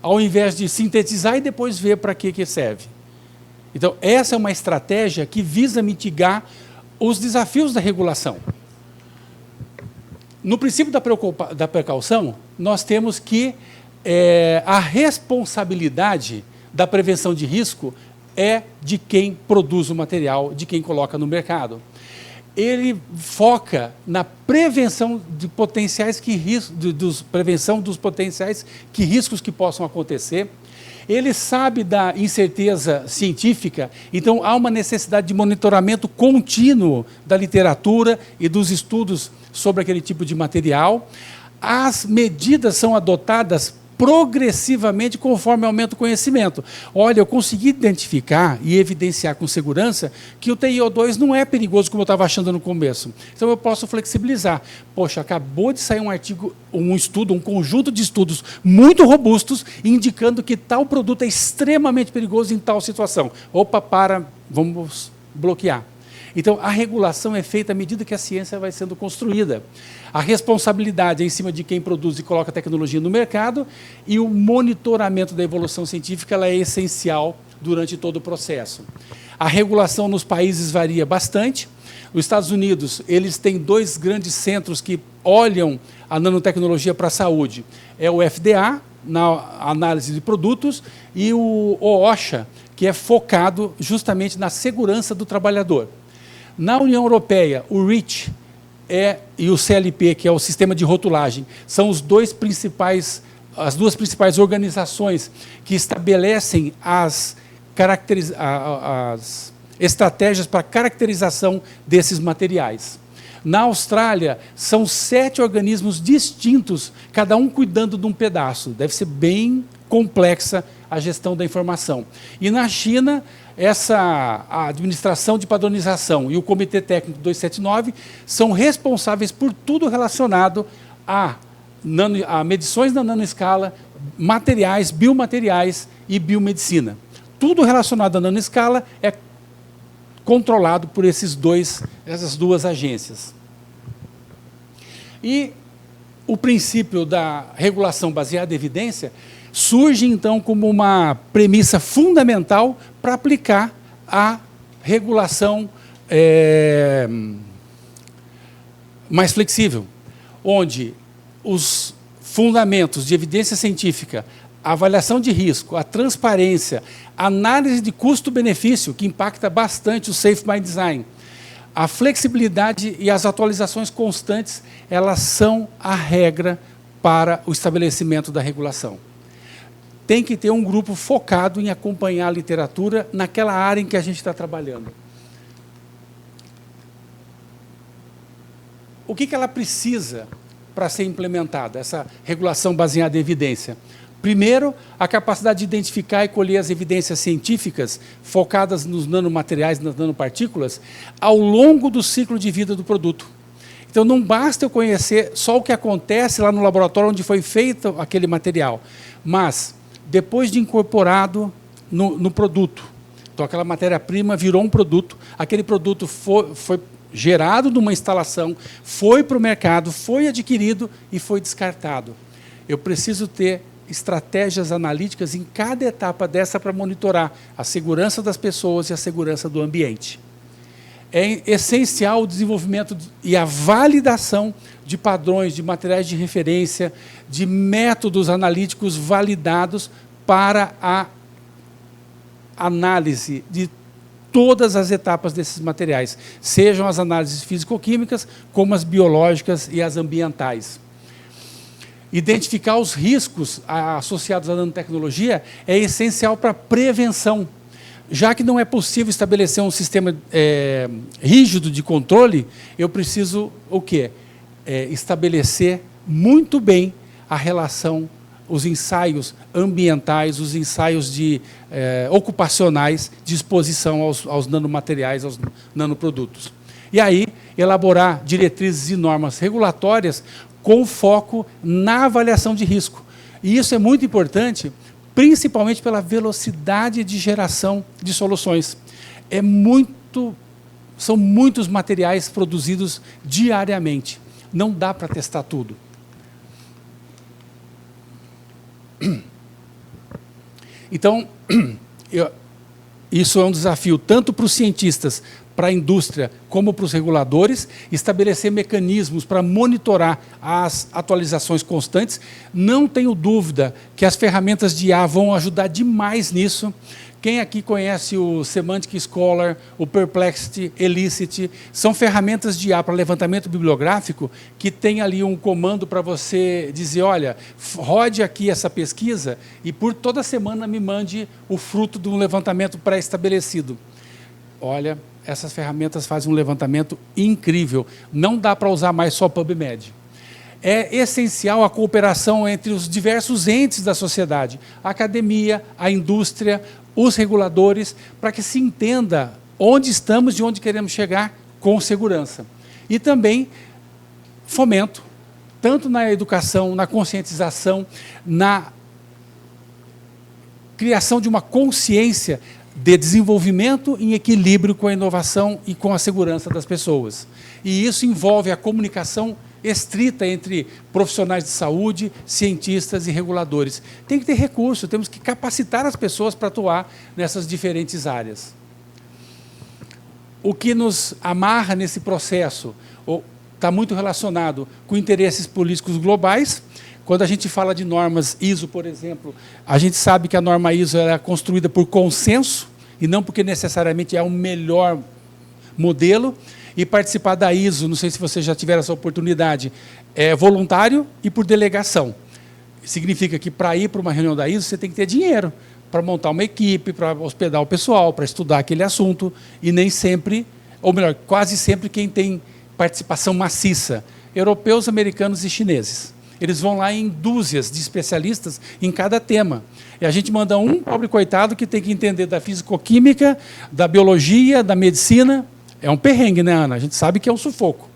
Ao invés de sintetizar e depois ver para que serve. Então, essa é uma estratégia que visa mitigar os desafios da regulação. No princípio da precaução, nós temos que a responsabilidade da prevenção de risco é de quem produz o material, de quem coloca no mercado. Ele foca na prevenção de prevenção dos potenciais riscos que possam acontecer. ele sabe da incerteza científica, então há uma necessidade de monitoramento contínuo da literatura e dos estudos sobre aquele tipo de material. As medidas são adotadas progressivamente conforme aumenta o conhecimento. Olha, eu consegui identificar e evidenciar com segurança que o TiO2 não é perigoso como eu estava achando no começo. Então eu posso flexibilizar. Poxa, acabou de sair um artigo, um estudo, um conjunto de estudos muito robustos indicando que tal produto é extremamente perigoso em tal situação. Opa, vamos bloquear. Então, a regulação é feita à medida que a ciência vai sendo construída. A responsabilidade é em cima de quem produz e coloca a tecnologia no mercado, e o monitoramento da evolução científica ela é essencial durante todo o processo. A regulação nos países varia bastante. Os Estados Unidos, eles têm 2 grandes centros que olham a nanotecnologia para a saúde. É o FDA, na análise de produtos, e o OSHA, que é focado justamente na segurança do trabalhador. Na União Europeia, o REACH e o CLP, que é o sistema de rotulagem, são as duas principais organizações que estabelecem as estratégias para caracterização desses materiais. Na Austrália, são 7 organismos distintos, cada um cuidando de um pedaço. Deve ser bem complexa a gestão da informação. E na China, a administração de padronização e o Comitê Técnico 279 são responsáveis por tudo relacionado a medições na nanoescala, materiais, biomateriais e biomedicina. Tudo relacionado à nanoescala é controlado por essas 2 agências. E o princípio da regulação baseada em evidência surge, então, como uma premissa fundamental para aplicar a regulação mais flexível, onde os fundamentos de evidência científica, a avaliação de risco, a transparência, a análise de custo-benefício, que impacta bastante o Safe by Design, a flexibilidade e as atualizações constantes, elas são a regra para o estabelecimento da regulação. Tem que ter um grupo focado em acompanhar a literatura naquela área em que a gente está trabalhando. O que ela precisa para ser implementada, essa regulação baseada em evidência? Primeiro, a capacidade de identificar e colher as evidências científicas focadas nos nanomateriais, nas nanopartículas, ao longo do ciclo de vida do produto. Então, não basta eu conhecer só o que acontece lá no laboratório onde foi feito aquele material, mas depois de incorporado no produto. Então, aquela matéria-prima virou um produto, aquele produto foi gerado numa instalação, foi para o mercado, foi adquirido e foi descartado. Eu preciso ter estratégias analíticas em cada etapa dessa para monitorar a segurança das pessoas e a segurança do ambiente. É essencial o desenvolvimento e a validação de padrões, de materiais de referência, de métodos analíticos validados para a análise de todas as etapas desses materiais, sejam as análises físico-químicas, como as biológicas e as ambientais. Identificar os riscos associados à nanotecnologia é essencial para a prevenção. Já que não é possível estabelecer um sistema rígido de controle, eu preciso o quê? Estabelecer muito bem a relação, os ensaios ambientais, os ensaios ocupacionais de exposição aos nanomateriais, aos nanoprodutos. E aí, elaborar diretrizes e normas regulatórias com foco na avaliação de risco. E isso é muito importante, principalmente pela velocidade de geração de soluções. São muitos materiais produzidos diariamente. Não dá para testar tudo. Então, isso é um desafio tanto para os cientistas, para a indústria, como para os reguladores, estabelecer mecanismos para monitorar as atualizações constantes. Não tenho dúvida que as ferramentas de IA vão ajudar demais nisso, Quem aqui conhece o Semantic Scholar, o Perplexity, Elicit? São ferramentas de IA para levantamento bibliográfico que tem ali um comando para você dizer, olha, rode aqui essa pesquisa e por toda semana me mande o fruto de um levantamento pré-estabelecido. Olha, essas ferramentas fazem um levantamento incrível. Não dá para usar mais só PubMed. É essencial a cooperação entre os diversos entes da sociedade, a academia, a indústria, os reguladores, para que se entenda onde estamos e onde queremos chegar com segurança. E também fomento, tanto na educação, na conscientização, na criação de uma consciência de desenvolvimento em equilíbrio com a inovação e com a segurança das pessoas. E isso envolve a comunicação estrita entre profissionais de saúde, cientistas e reguladores. Tem que ter recurso, temos que capacitar as pessoas para atuar nessas diferentes áreas. O que nos amarra nesse processo está muito relacionado com interesses políticos globais. Quando a gente fala de normas ISO, por exemplo, a gente sabe que a norma ISO é construída por consenso e não porque necessariamente é o melhor modelo. E participar da ISO, não sei se vocês já tiveram essa oportunidade, é voluntário e por delegação. Significa que para ir para uma reunião da ISO, você tem que ter dinheiro para montar uma equipe, para hospedar o pessoal, para estudar aquele assunto, e nem sempre, ou melhor, quase sempre quem tem participação maciça, europeus, americanos e chineses. Eles vão lá em dúzias de especialistas em cada tema. E a gente manda um pobre coitado que tem que entender da fisicoquímica, da biologia, da medicina. É um perrengue, né, Ana? A gente sabe que é um sufoco.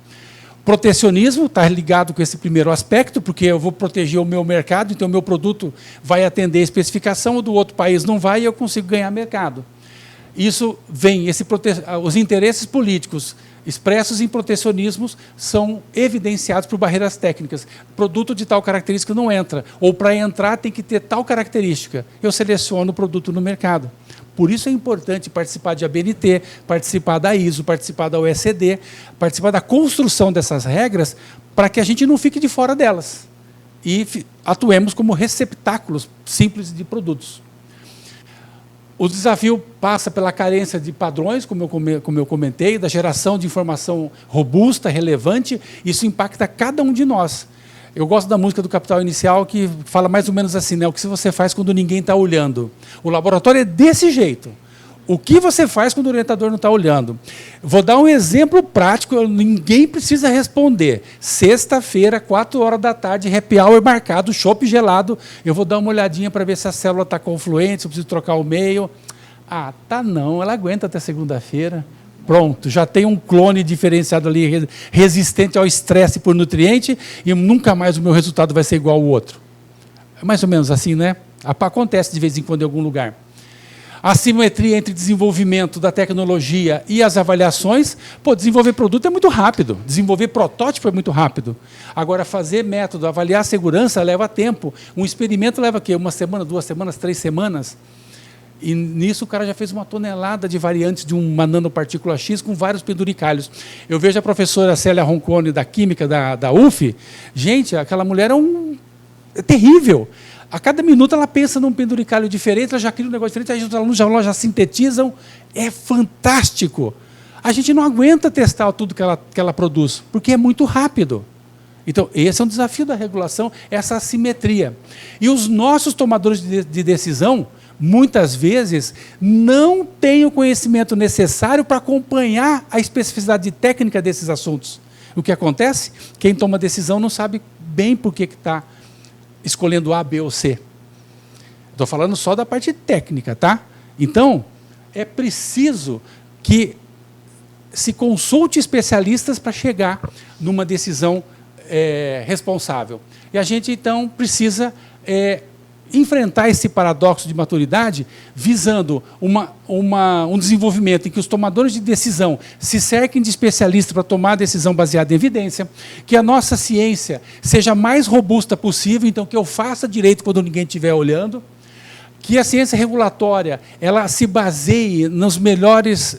Protecionismo está ligado com esse primeiro aspecto, porque eu vou proteger o meu mercado, então o meu produto vai atender a especificação, o do outro país não vai e eu consigo ganhar mercado. Isso vem, os interesses políticos expressos em protecionismos são evidenciados por barreiras técnicas. Produto de tal característica não entra, ou para entrar tem que ter tal característica. Eu seleciono o produto no mercado. Por isso é importante participar de ABNT, participar da ISO, participar da OECD, participar da construção dessas regras para que a gente não fique de fora delas e atuemos como receptáculos simples de produtos. O desafio passa pela carência de padrões, como eu comentei, da geração de informação robusta, relevante. Isso impacta cada um de nós. Eu gosto da música do Capital Inicial, que fala mais ou menos assim, né? O que você faz quando ninguém está olhando? O laboratório é desse jeito. O que você faz quando o orientador não está olhando? Vou dar um exemplo prático, ninguém precisa responder. Sexta-feira, 4 horas da tarde, happy hour marcado, chopp gelado. Eu vou dar uma olhadinha para ver se a célula está confluente, se eu preciso trocar o meio. Ah, tá não, ela aguenta até segunda-feira. Pronto, já tem um clone diferenciado ali, resistente ao estresse por nutriente, e nunca mais o meu resultado vai ser igual ao outro. É mais ou menos assim, né? Acontece de vez em quando em algum lugar. A assimetria entre desenvolvimento da tecnologia e as avaliações. Pô, desenvolver produto é muito rápido, desenvolver protótipo é muito rápido. Agora, fazer método, avaliar a segurança leva tempo. Um experimento leva o quê? 1 semana, 2 semanas, 3 semanas? E nisso o cara já fez 1 tonelada de variantes de uma nanopartícula X com vários penduricalhos. Eu vejo a professora Célia Roncone, da Química da UF. Gente, aquela mulher é terrível. A cada minuto ela pensa num penduricalho diferente, ela já cria um negócio diferente, aí os alunos já sintetizam. É fantástico. A gente não aguenta testar tudo que ela produz, porque é muito rápido. Então, esse é um desafio da regulação, essa assimetria. E os nossos tomadores de decisão, muitas vezes, não têm o conhecimento necessário para acompanhar a especificidade técnica desses assuntos. O que acontece? Quem toma decisão não sabe bem por que está escolhendo A, B ou C. Estou falando só da parte técnica, tá? Então, é preciso que se consulte especialistas para chegar numa decisão responsável. E a gente, então, precisa enfrentar esse paradoxo de maturidade visando um desenvolvimento em que os tomadores de decisão se cerquem de especialistas para tomar a decisão baseada em evidência, que a nossa ciência seja mais robusta possível, então que eu faça direito quando ninguém estiver olhando, que a ciência regulatória ela se baseie nos melhores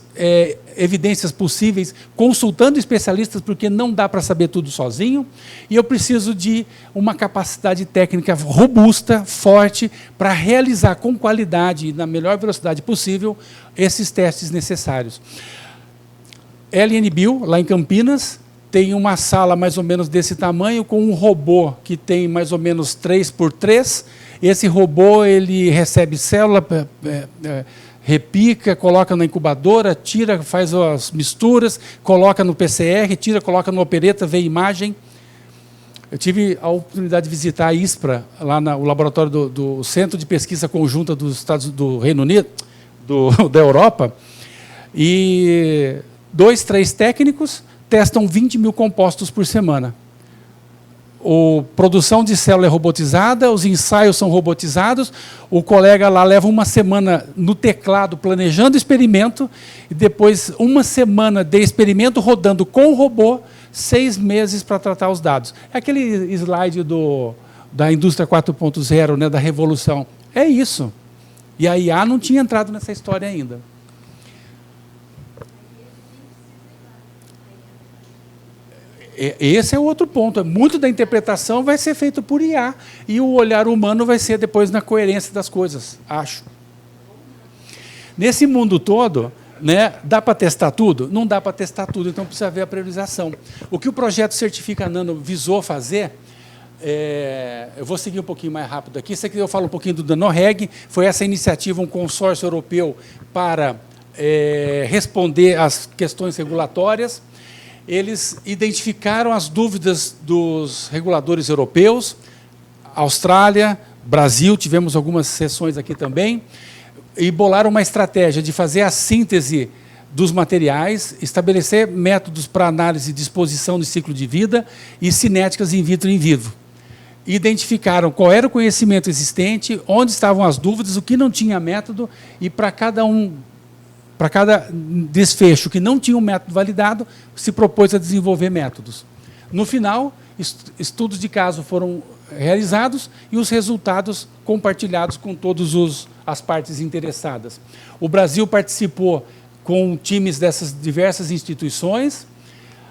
evidências possíveis, consultando especialistas, porque não dá para saber tudo sozinho, e eu preciso de uma capacidade técnica robusta, forte, para realizar com qualidade e na melhor velocidade possível esses testes necessários. LNBio, lá em Campinas, tem uma sala mais ou menos desse tamanho, com um robô que tem mais ou menos 3x3. Esse robô ele recebe célula, repica, coloca na incubadora, tira, faz as misturas, coloca no PCR, tira, coloca no opereta, vê a imagem. Eu tive a oportunidade de visitar a ISPRA, lá no laboratório do Centro de Pesquisa Conjunta do Reino Unido, da Europa, e 2, 3 técnicos testam 20 mil compostos por semana. A produção de célula é robotizada, os ensaios são robotizados, o colega lá leva uma semana no teclado planejando o experimento e depois uma semana de experimento rodando com o robô, 6 meses para tratar os dados. É aquele slide da indústria 4.0, né, da revolução. É isso. E a IA não tinha entrado nessa história ainda. Esse é o outro ponto. Muito da interpretação vai ser feito por IA e o olhar humano vai ser depois na coerência das coisas, acho. Nesse mundo todo, né, dá para testar tudo? Não dá para testar tudo, então precisa ver a priorização. O que o projeto Certifica Nano visou fazer, eu vou seguir um pouquinho mais rápido aqui, isso aqui eu falo um pouquinho do NanoReg, foi essa iniciativa, um consórcio europeu para responder às questões regulatórias. Eles identificaram as dúvidas dos reguladores europeus, Austrália, Brasil, tivemos algumas sessões aqui também, e bolaram uma estratégia de fazer a síntese dos materiais, estabelecer métodos para análise de exposição no ciclo de vida e cinéticas in vitro e in vivo. Identificaram qual era o conhecimento existente, onde estavam as dúvidas, o que não tinha método, e para cada desfecho que não tinha um método validado, se propôs a desenvolver métodos. No final, estudos de caso foram realizados e os resultados compartilhados com todas as partes interessadas. O Brasil participou com times dessas diversas instituições.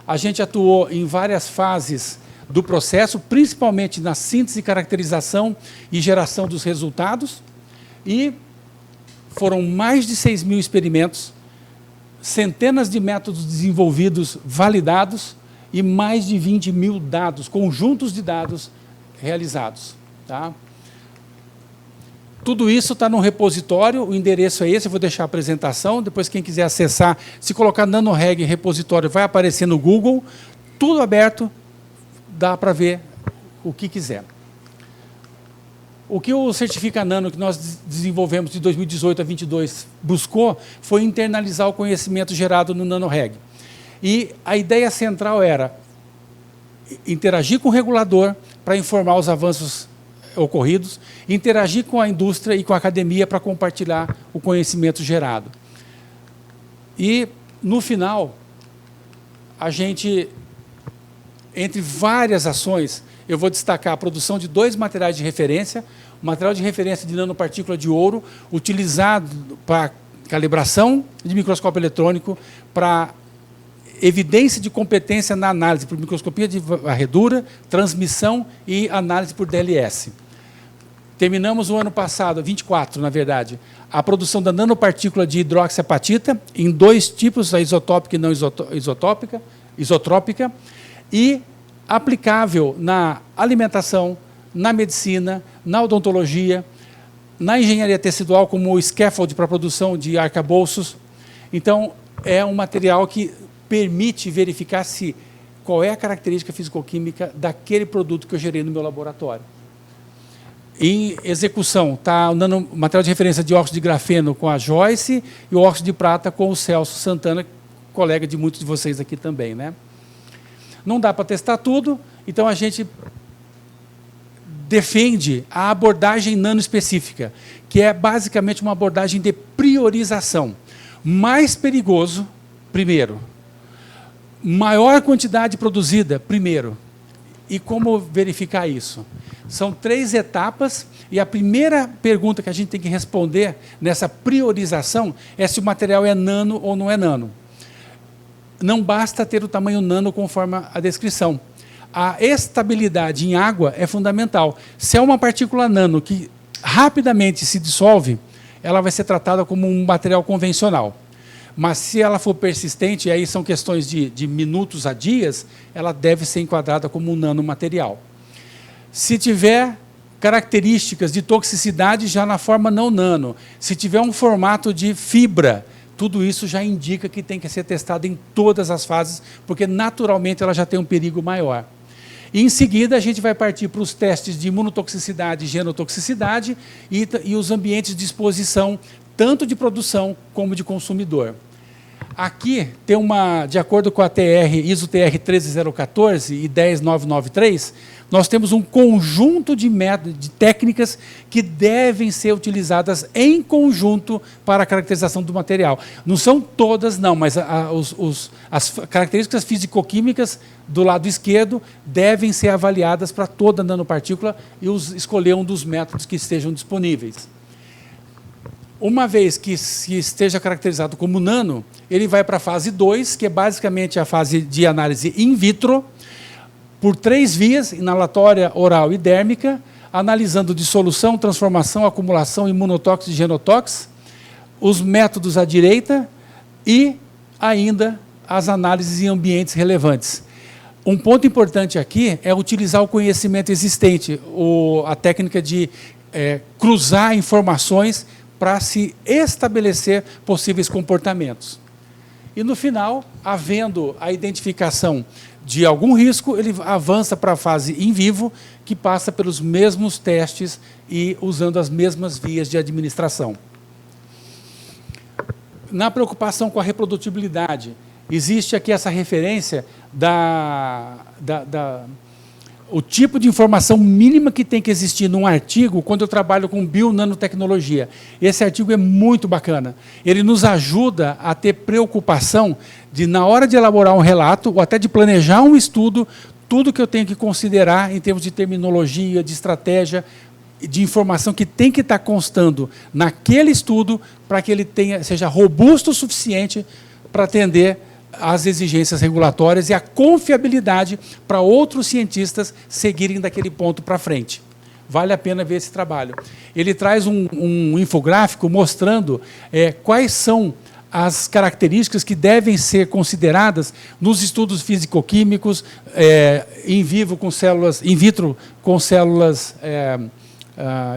A gente atuou em várias fases do processo, principalmente na síntese, caracterização e geração dos resultados. E foram mais de 6 mil experimentos, centenas de métodos desenvolvidos, validados, e mais de 20 mil dados, conjuntos de dados realizados. Tá? Tudo isso está no repositório, o endereço é esse, eu vou deixar a apresentação, depois quem quiser acessar, se colocar NanoReg repositório, vai aparecer no Google, tudo aberto, dá para ver o que quiser. O que o Certifica Nano, que nós desenvolvemos de 2018 a 2022, buscou foi internalizar o conhecimento gerado no NanoReg. E a ideia central era interagir com o regulador para informar os avanços ocorridos, interagir com a indústria e com a academia para compartilhar o conhecimento gerado. E, no final, a gente, entre várias ações, eu vou destacar a produção de 2 materiais de referência, o material de referência de nanopartícula de ouro, utilizado para calibração de microscópio eletrônico, para evidência de competência na análise por microscopia de varredura, transmissão e análise por DLS. Terminamos o ano passado, 24, na verdade, a produção da nanopartícula de hidroxiapatita, em 2 tipos, a isotópica e não isotrópica, e aplicável na alimentação, na medicina, na odontologia, na engenharia tecidual, como o scaffold para a produção de arcabouços. Então, é um material que permite verificar qual é a característica fisicoquímica daquele produto que eu gerei no meu laboratório. Em execução, está o material de referência de óxido de grafeno com a Joyce e o óxido de prata com o Celso Santana, colega de muitos de vocês aqui também, né? Não dá para testar tudo, então a gente defende a abordagem nanoespecífica, que é basicamente uma abordagem de priorização. Mais perigoso, primeiro. Maior quantidade produzida, primeiro. E como verificar isso? São 3 etapas, e a primeira pergunta que a gente tem que responder nessa priorização é se o material é nano ou não é nano. não basta ter o tamanho nano conforme a descrição. A estabilidade em água é fundamental. Se é uma partícula nano que rapidamente se dissolve, ela vai ser tratada como um material convencional. Mas se ela for persistente, e aí são questões de minutos a dias, ela deve ser enquadrada como um nanomaterial. Se tiver características de toxicidade já na forma não nano, se tiver um formato de fibra, tudo isso já indica que tem que ser testado em todas as fases, porque naturalmente ela já tem um perigo maior. E, em seguida, a gente vai partir para os testes de imunotoxicidade e genotoxicidade e os ambientes de exposição, tanto de produção como de consumidor. Aqui tem de acordo com a ISO TR 13014 e 10993, nós temos um conjunto de técnicas que devem ser utilizadas em conjunto para a caracterização do material. Não são todas, não, mas as características físico-químicas do lado esquerdo devem ser avaliadas para toda nanopartícula e escolher um dos métodos que estejam disponíveis. Uma vez que se esteja caracterizado como nano, ele vai para a fase 2, que é basicamente a fase de análise in vitro, por 3 vias, inalatória, oral e dérmica, analisando dissolução, transformação, acumulação, imunotóxico e genotóxico, os métodos à direita e ainda as análises em ambientes relevantes. Um ponto importante aqui é utilizar o conhecimento existente, a técnica de cruzar informações para se estabelecer possíveis comportamentos. E, no final, havendo a identificação de algum risco, ele avança para a fase in vivo, que passa pelos mesmos testes e usando as mesmas vias de administração. Na preocupação com a reprodutibilidade, existe aqui essa referência o tipo de informação mínima que tem que existir num artigo quando eu trabalho com bionanotecnologia. Esse artigo é muito bacana. Ele nos ajuda a ter preocupação de, na hora de elaborar um relato, ou até de planejar um estudo, tudo que eu tenho que considerar em termos de terminologia, de estratégia, de informação que tem que estar constando naquele estudo para que ele seja robusto o suficiente para atender as exigências regulatórias e a confiabilidade para outros cientistas seguirem daquele ponto para frente. Vale a pena ver esse trabalho. Ele traz um infográfico mostrando quais são as características que devem ser consideradas nos estudos físico-químicos, in vitro com células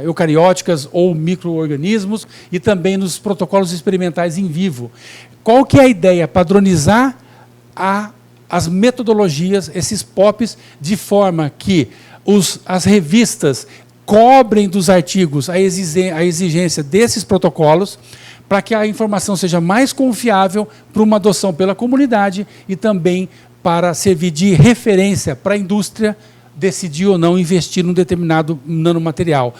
eucarióticas ou micro-organismos e também nos protocolos experimentais in vivo. Qual que é a ideia? Padronizar as metodologias, esses POPs, de forma que as revistas cobrem dos artigos a exigência desses protocolos, para que a informação seja mais confiável para uma adoção pela comunidade e também para servir de referência para a indústria decidir ou não investir num determinado nanomaterial.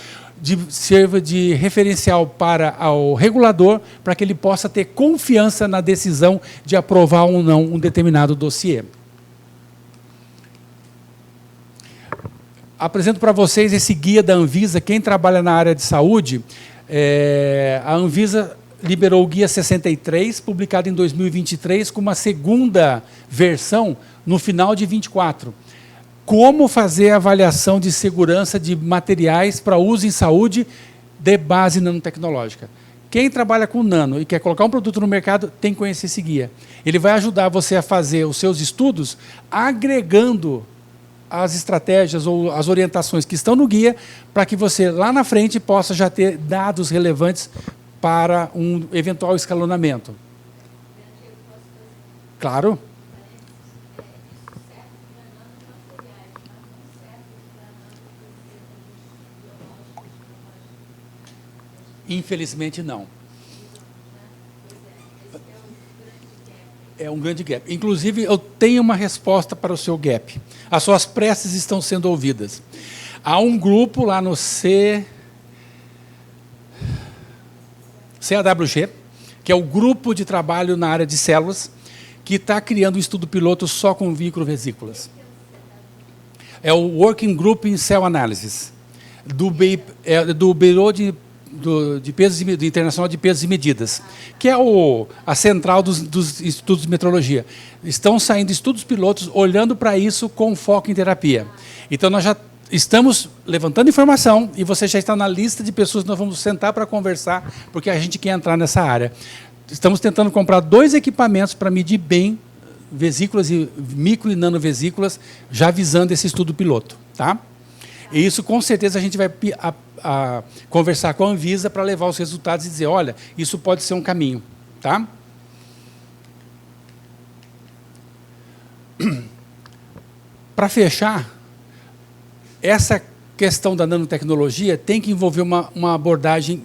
Serva de referencial para o regulador, para que ele possa ter confiança na decisão de aprovar ou não um determinado dossiê. Apresento para vocês esse guia da Anvisa. Quem trabalha na área de saúde, a Anvisa liberou o Guia 63, publicado em 2023, com uma segunda versão no final de 24. Como fazer a avaliação de segurança de materiais para uso em saúde de base nanotecnológica. Quem trabalha com nano e quer colocar um produto no mercado tem que conhecer esse guia. Ele vai ajudar você a fazer os seus estudos agregando as estratégias ou as orientações que estão no guia para que você, lá na frente, possa já ter dados relevantes para um eventual escalonamento. Claro. Infelizmente, não. É um grande gap. Inclusive, eu tenho uma resposta para o seu gap. As suas preces estão sendo ouvidas. Há um grupo lá no CAWG, que é o grupo de trabalho na área de células, que está criando um estudo piloto só com microvesículas. É o Working Group in Cell Analysis, do Bureau de de pesos do Internacional de Pesos e Medidas, que é a central dos estudos de metrologia. Estão saindo estudos pilotos olhando para isso com foco em terapia. Então, nós já estamos levantando informação e você já está na lista de pessoas que nós vamos sentar para conversar, porque a gente quer entrar nessa área. Estamos tentando comprar 2 equipamentos para medir bem vesículas e micro e nanovesículas, já visando esse estudo piloto. Tá? E isso, com certeza, a gente vai conversar com a Anvisa para levar os resultados e dizer, olha, isso pode ser um caminho. Tá? Para fechar, essa questão da nanotecnologia tem que envolver uma abordagem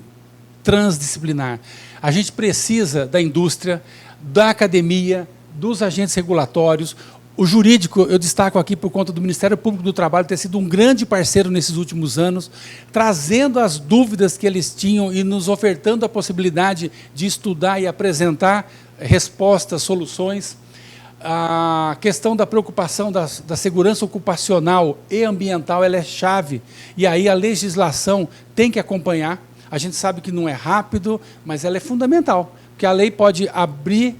transdisciplinar. A gente precisa da indústria, da academia, dos agentes regulatórios. O jurídico, eu destaco aqui por conta do Ministério Público do Trabalho ter sido um grande parceiro nesses últimos anos, trazendo as dúvidas que eles tinham e nos ofertando a possibilidade de estudar e apresentar respostas, soluções. A questão da preocupação da segurança ocupacional e ambiental ela é chave, e aí a legislação tem que acompanhar. A gente sabe que não é rápido, mas ela é fundamental, porque a lei pode abrir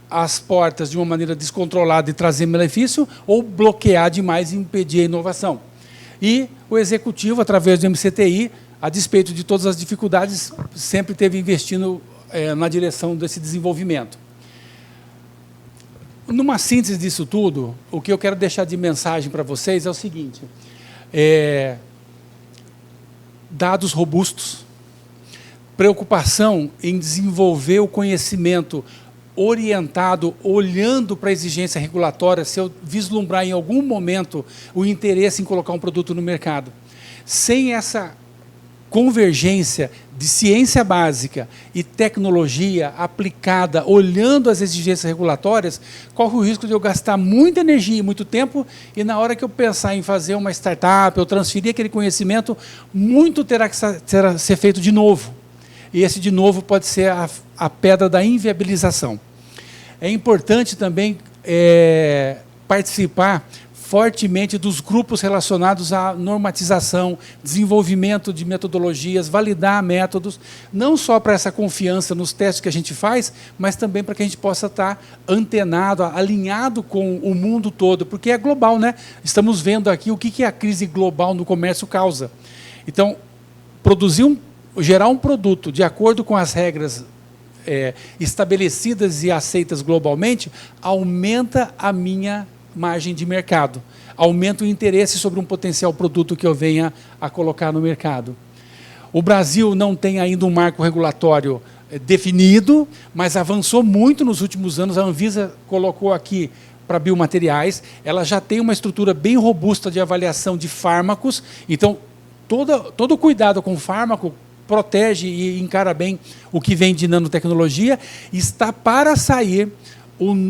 as portas de uma maneira descontrolada e trazer benefício, ou bloquear demais e impedir a inovação. E o Executivo, através do MCTI, a despeito de todas as dificuldades, sempre esteve investindo na direção desse desenvolvimento. Numa síntese disso tudo, o que eu quero deixar de mensagem para vocês é o seguinte, dados robustos, preocupação em desenvolver o conhecimento orientado, olhando para a exigência regulatória, se eu vislumbrar em algum momento o interesse em colocar um produto no mercado. Sem essa convergência de ciência básica e tecnologia aplicada, olhando as exigências regulatórias, corre o risco de eu gastar muita energia e muito tempo, e na hora que eu pensar em fazer uma startup, eu transferir aquele conhecimento, muito terá que ser feito de novo. E esse de novo pode ser a pedra da inviabilização. É importante também participar fortemente dos grupos relacionados à normatização, desenvolvimento de metodologias, validar métodos, não só para essa confiança nos testes que a gente faz, mas também para que a gente possa estar antenado, alinhado com o mundo todo, porque é global, né? Estamos vendo aqui o que a crise global no comércio causa. Então, gerar um produto de acordo com as regras estabelecidas e aceitas globalmente, aumenta a minha margem de mercado, aumenta o interesse sobre um potencial produto que eu venha a colocar no mercado. O Brasil não tem ainda um marco regulatório definido, mas avançou muito nos últimos anos. A Anvisa colocou aqui para biomateriais, ela já tem uma estrutura bem robusta de avaliação de fármacos, então todo cuidado com o fármaco protege e encara bem o que vem de nanotecnologia. Está para sair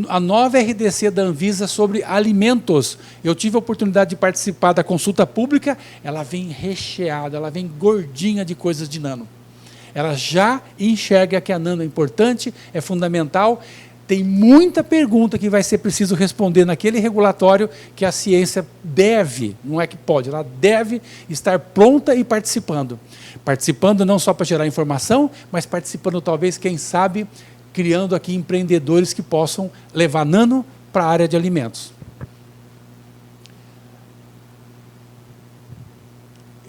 a nova RDC da Anvisa sobre alimentos. Eu tive a oportunidade de participar da consulta pública, ela vem recheada, ela vem gordinha de coisas de nano. Ela já enxerga que a nano é importante, é fundamental. Tem muita pergunta que vai ser preciso responder naquele regulatório que a ciência deve, não é que pode, ela deve estar pronta e participando. Participando não só para gerar informação, mas participando talvez, quem sabe, criando aqui empreendedores que possam levar nano para a área de alimentos.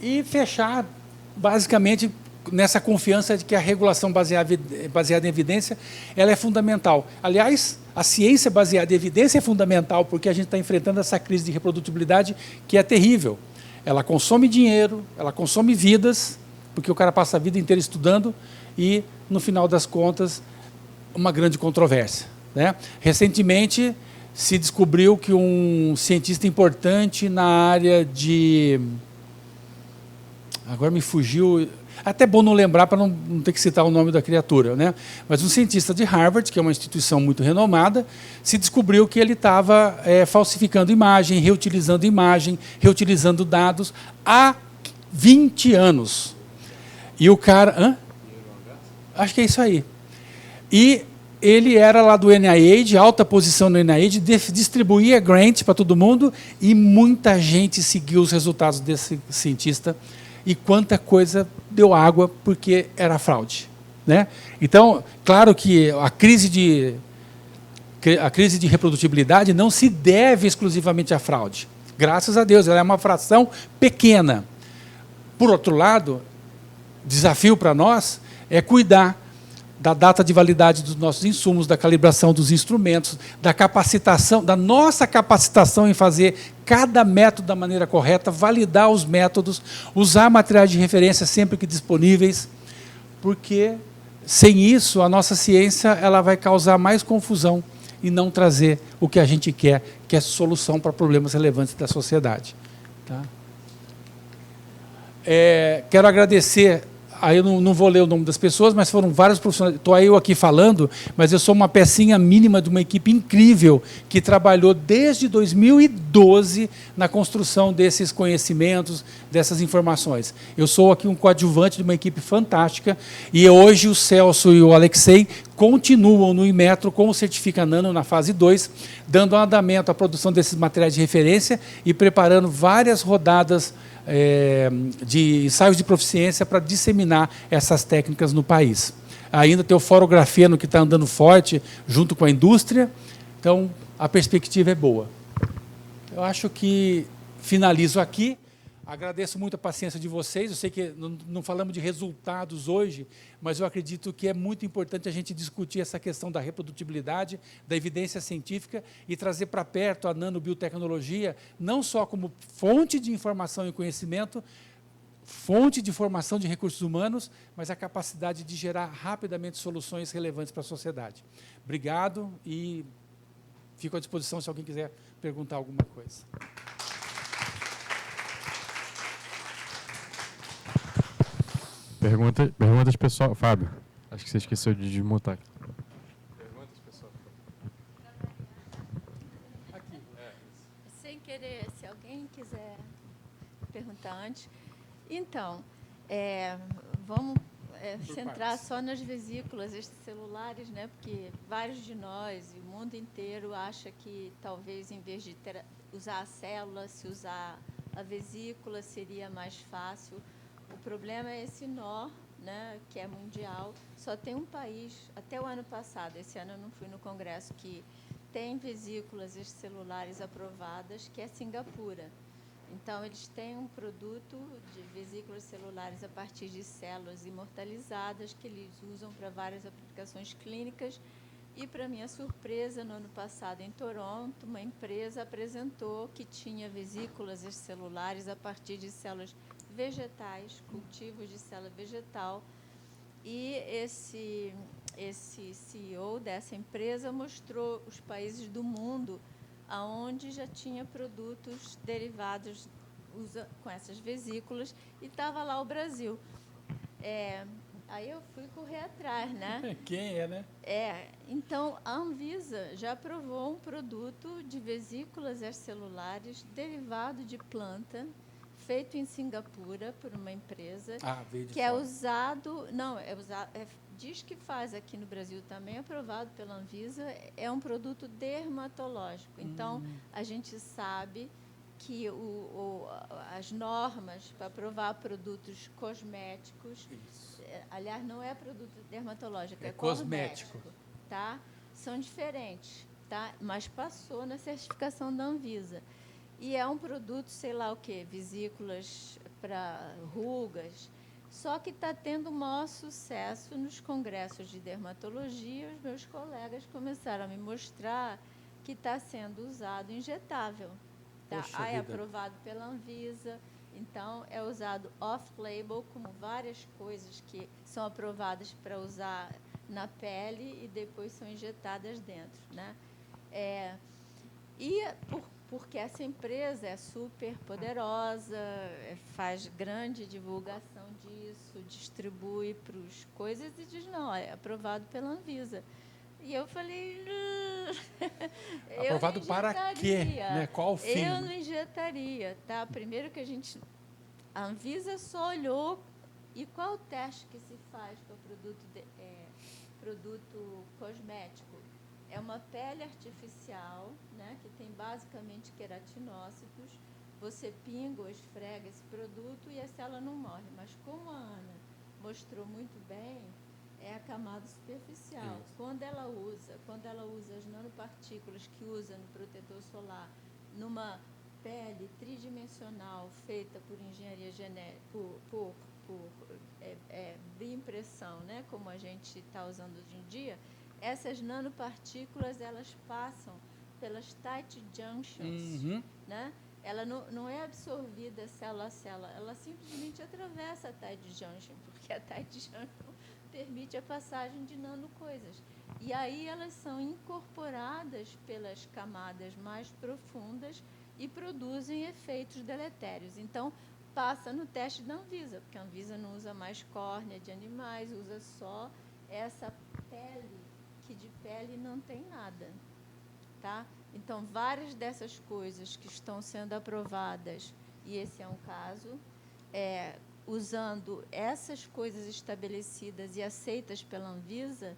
E fechar, basicamente, nessa confiança de que a regulação baseada em evidência ela é fundamental. Aliás, a ciência baseada em evidência é fundamental, porque a gente está enfrentando essa crise de reprodutibilidade que é terrível. Ela consome dinheiro, ela consome vidas, porque o cara passa a vida inteira estudando e, no final das contas, uma grande controvérsia, né? Recentemente, se descobriu que um cientista importante na área de... Agora me fugiu... Até bom não lembrar para não ter que citar o nome da criatura, né? Mas um cientista de Harvard, que é uma instituição muito renomada, se descobriu que ele estava falsificando imagem, reutilizando dados há 20 anos. E o cara... Acho que é isso aí. E ele era lá do NIH, alta posição no NIH, distribuía grant para todo mundo, e muita gente seguiu os resultados desse cientista e quanta coisa deu água porque era fraude, né? Então, claro que a crise de reprodutibilidade não se deve exclusivamente à fraude. Graças a Deus, ela é uma fração pequena. Por outro lado, desafio para nós é cuidar da data de validade dos nossos insumos, da calibração dos instrumentos, da capacitação, da nossa capacitação em fazer cada método da maneira correta, validar os métodos, usar materiais de referência sempre que disponíveis, porque sem isso a nossa ciência ela vai causar mais confusão e não trazer o que a gente quer, que é solução para problemas relevantes da sociedade. Tá? Quero agradecer. Aí eu não vou ler o nome das pessoas, mas foram vários profissionais. Estou eu aqui falando, mas eu sou uma pecinha mínima de uma equipe incrível que trabalhou desde 2012 na construção desses conhecimentos, dessas informações. Eu sou aqui um coadjuvante de uma equipe fantástica e hoje o Celso e o Alexei continuam no Inmetro com o Certifica Nano na fase 2, dando andamento à produção desses materiais de referência e preparando várias rodadas de ensaios de proficiência para disseminar essas técnicas no país. Ainda tem o Fórum Grafeno que está andando forte junto com a indústria, então a perspectiva é boa. Eu acho que finalizo aqui. Agradeço muito a paciência de vocês. Eu sei que não falamos de resultados hoje, mas eu acredito que é muito importante a gente discutir essa questão da reprodutibilidade, da evidência científica e trazer para perto a nanobiotecnologia, não só como fonte de informação e conhecimento, fonte de formação de recursos humanos, mas a capacidade de gerar rapidamente soluções relevantes para a sociedade. Obrigado e fico à disposição se alguém quiser perguntar alguma coisa. Perguntas, pessoal. Fábio, acho que você esqueceu de desmontar. Perguntas, pessoal. Aqui. Sem querer, se alguém quiser perguntar antes. Então, vamos centrar só nas vesículas extracelulares, né? Porque vários de nós, e o mundo inteiro, acha que talvez, em vez de usar a célula, se usar a vesícula, seria mais fácil. O problema é esse nó, né, que é mundial. Só tem um país, até o ano passado, esse ano eu não fui no congresso, que tem vesículas extracelulares aprovadas, que é Singapura. Então, eles têm um produto de vesículas celulares a partir de células imortalizadas, que eles usam para várias aplicações clínicas. E, para minha surpresa, no ano passado, em Toronto, uma empresa apresentou que tinha vesículas extracelulares a partir de células vegetais, cultivos de célula vegetal, e esse CEO dessa empresa mostrou os países do mundo aonde já tinha produtos derivados com essas vesículas, e estava lá o Brasil. Aí eu fui correr atrás, né? Quem né? Então, a Anvisa já aprovou um produto de vesículas extracelulares derivado de planta, feito em Singapura por uma empresa, que é usado... Não, diz que faz aqui no Brasil também, aprovado pela Anvisa, é um produto dermatológico. Então, a gente sabe que as normas para aprovar produtos cosméticos, aliás, não é produto dermatológico, é cosmético, tá? São diferentes, tá? Mas passou na certificação da Anvisa. E é um produto, sei lá o quê, vesículas para rugas, só que está tendo o maior sucesso nos congressos de dermatologia. Os meus colegas começaram a me mostrar que está sendo usado injetável. Tá? É aprovado pela Anvisa, então é usado off-label, como várias coisas que são aprovadas para usar na pele e depois são injetadas dentro, né? Porque essa empresa é super poderosa, faz grande divulgação disso, distribui para as coisas e diz, não, é aprovado pela Anvisa. E eu falei... Aprovado para quê? Né? Qual o fim? Eu não injetaria, tá? Primeiro que a Anvisa só olhou... E qual o teste que se faz para o produto cosmético? É uma pele artificial, né, que tem basicamente queratinócitos, você pinga ou esfrega esse produto e a célula não morre. Mas como a Ana mostrou muito bem, é a camada superficial. Isso. Quando ela usa as nanopartículas que usa no protetor solar numa pele tridimensional feita por engenharia genética, por bioimpressão, né, como a gente está usando hoje em dia, essas nanopartículas elas passam pelas tight junctions, né? Ela não é absorvida célula a célula, ela simplesmente atravessa a tight junction, porque a tight junction permite a passagem de nanocoisas. E aí elas são incorporadas pelas camadas mais profundas e produzem efeitos deletérios. Então, passa no teste da Anvisa, porque a Anvisa não usa mais córnea de animais, usa só essa pele, que de pele não tem nada. Tá? Então, várias dessas coisas que estão sendo aprovadas, e esse é um caso, usando essas coisas estabelecidas e aceitas pela Anvisa,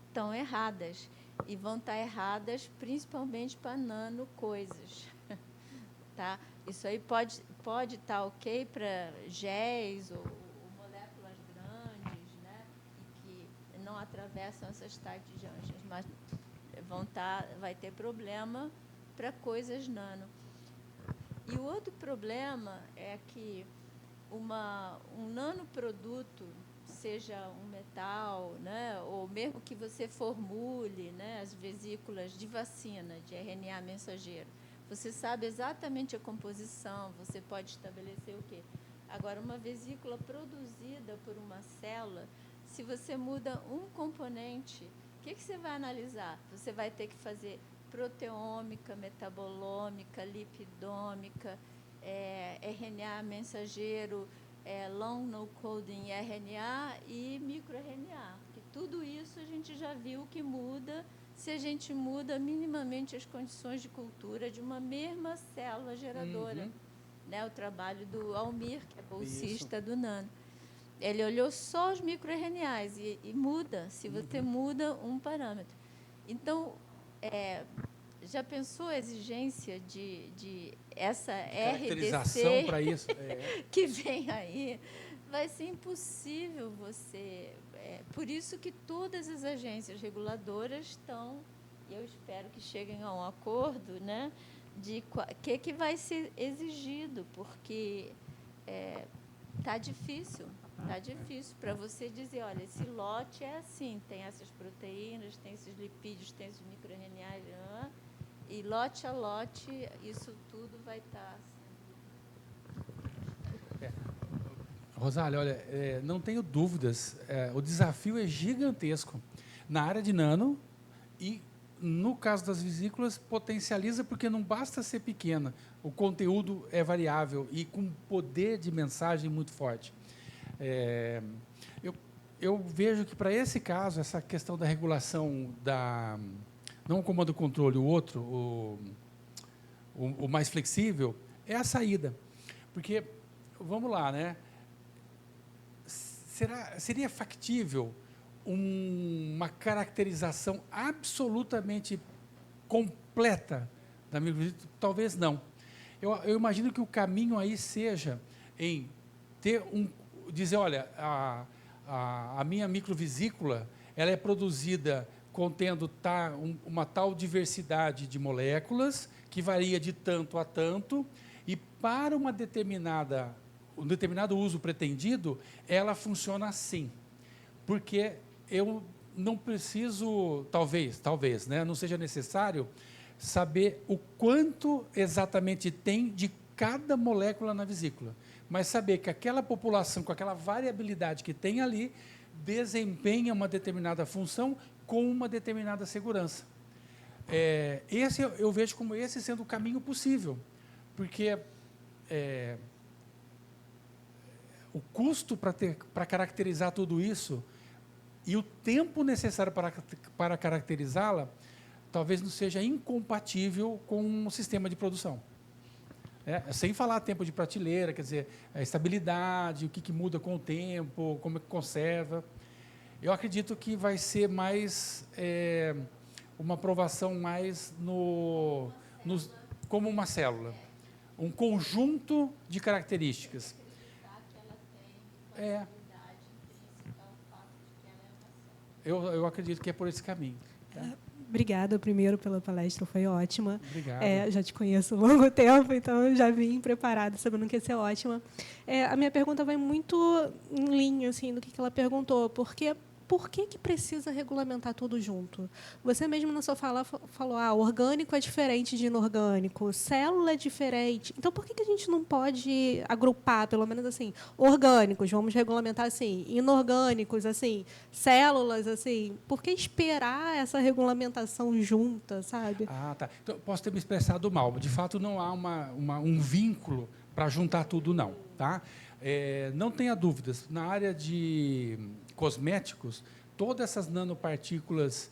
estão erradas. E vão estar erradas principalmente para nanocoisas. Tá? Isso aí pode estar ok para géis ou moléculas grandes, né? E que não atravessam essas tight junctions, mas vai ter problema para coisas nano. E o outro problema é que um nanoproduto, seja um metal, né, ou mesmo que você formule, né, as vesículas de vacina, de RNA mensageiro, você sabe exatamente a composição, você pode estabelecer o quê? Agora, uma vesícula produzida por uma célula, se você muda um componente, o que você vai analisar? Você vai ter que fazer proteômica, metabolômica, lipidômica, RNA mensageiro, long no-coding RNA e microRNA. Porque tudo isso a gente já viu que muda se a gente muda minimamente as condições de cultura de uma mesma célula geradora. Né? O trabalho do Almir, que é bolsista do Nano. Ele olhou só os microRNAs e muda, se você muda um parâmetro. Então, já pensou a exigência de essa caracterização para isso? Que vem aí? Vai ser impossível você... por isso que todas as agências reguladoras estão, e eu espero que cheguem a um acordo, né, de que vai ser exigido, porque está difícil. Está difícil para você dizer, olha, esse lote é assim, tem essas proteínas, tem esses lipídios, tem esses microRNAs, e lote a lote, isso tudo vai estar sendo... Rosália, olha, não tenho dúvidas, o desafio é gigantesco na área de nano e, no caso das vesículas, potencializa porque não basta ser pequena, o conteúdo é variável e com poder de mensagem muito forte. Eu vejo que, para esse caso, essa questão da regulação, não o comando-controle, o outro, o mais flexível, é a saída. Porque, vamos lá, né? Seria factível uma caracterização absolutamente completa da microvesícula? Talvez não. Eu imagino que o caminho aí seja em dizer, olha, a minha microvesícula ela é produzida contendo uma tal diversidade de moléculas que varia de tanto a tanto e para um determinado uso pretendido, ela funciona assim. Porque eu não preciso, talvez, né, não seja necessário saber o quanto exatamente tem de cada molécula na vesícula, mas saber que aquela população, com aquela variabilidade que tem ali, desempenha uma determinada função com uma determinada segurança. Esse eu vejo como esse sendo o caminho possível, porque o custo para caracterizar tudo isso e o tempo necessário para caracterizá-la talvez não seja incompatível com um sistema de produção. Sem falar tempo de prateleira, quer dizer, a estabilidade, o que muda com o tempo, como é que conserva. Eu acredito que vai ser mais uma aprovação mais como uma célula. um conjunto de características. É. Eu acredito que é por esse caminho. Tá? Obrigada, primeiro, pela palestra, foi ótima. Obrigado. Já te conheço há um longo tempo, então eu já vim preparada, sabendo que ia ser ótima. A minha pergunta vai muito em linha assim, do que ela perguntou, porque por que precisa regulamentar tudo junto? Você mesmo na sua fala falou, orgânico é diferente de inorgânico, célula é diferente. Então, por que a gente não pode agrupar, pelo menos assim, orgânicos, vamos regulamentar assim, inorgânicos, assim, células, assim? Por que esperar essa regulamentação junta, sabe? Tá. Então, posso ter me expressado mal. De fato, não há um vínculo para juntar tudo, não. Tá? Não tenha dúvidas. Na área de cosméticos, todas essas nanopartículas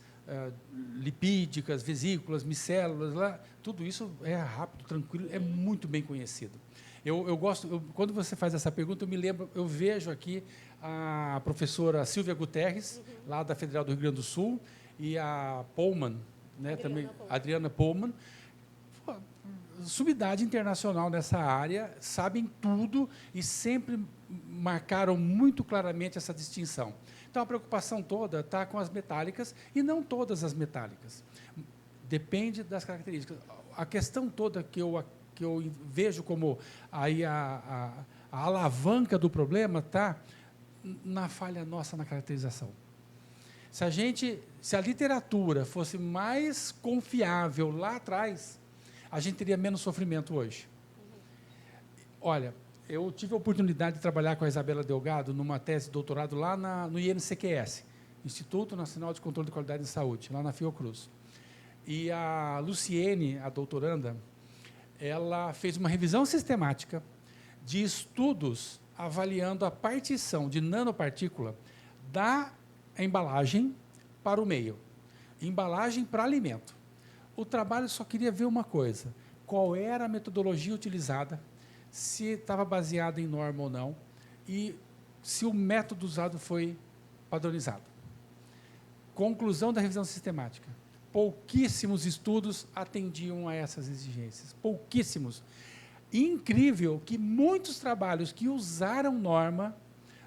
lipídicas, vesículas, micélulas, tudo isso é rápido, tranquilo, é muito bem conhecido. Eu gosto, quando você faz essa pergunta, eu vejo aqui a professora Silvia Guterres, lá da Federal do Rio Grande do Sul, e a Pullman, né, Adriana Pullman, sumidade internacional nessa área, sabem tudo e sempre marcaram muito claramente essa distinção. Então, a preocupação toda está com as metálicas, e não todas as metálicas. Depende das características. A questão toda que eu vejo como aí a alavanca do problema está na falha nossa na caracterização. Se a literatura fosse mais confiável lá atrás, a gente teria menos sofrimento hoje. Olha, eu tive a oportunidade de trabalhar com a Isabela Delgado numa tese de doutorado lá no INCQS, Instituto Nacional de Controle de Qualidade de Saúde, lá na Fiocruz. E a Luciene, a doutoranda, ela fez uma revisão sistemática de estudos avaliando a partição de nanopartícula da embalagem para o meio, embalagem para alimento. O trabalho só queria ver uma coisa: qual era a metodologia utilizada, se estava baseado em norma ou não, e se o método usado foi padronizado. Conclusão da revisão sistemática: pouquíssimos estudos atendiam a essas exigências, pouquíssimos. Incrível que muitos trabalhos que usaram norma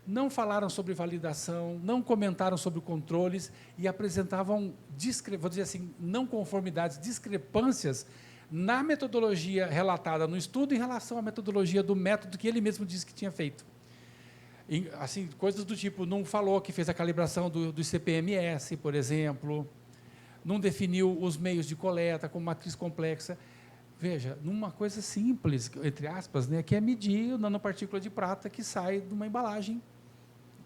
não falaram sobre validação, não comentaram sobre controles e apresentavam, vou dizer assim, não conformidades, discrepâncias na metodologia relatada no estudo em relação à metodologia do método que ele mesmo disse que tinha feito. E, assim, coisas do tipo, não falou que fez a calibração do CPMS, por exemplo, não definiu os meios de coleta como matriz complexa. Veja, numa coisa simples, entre aspas, né, que é medir a nanopartícula de prata que sai de uma embalagem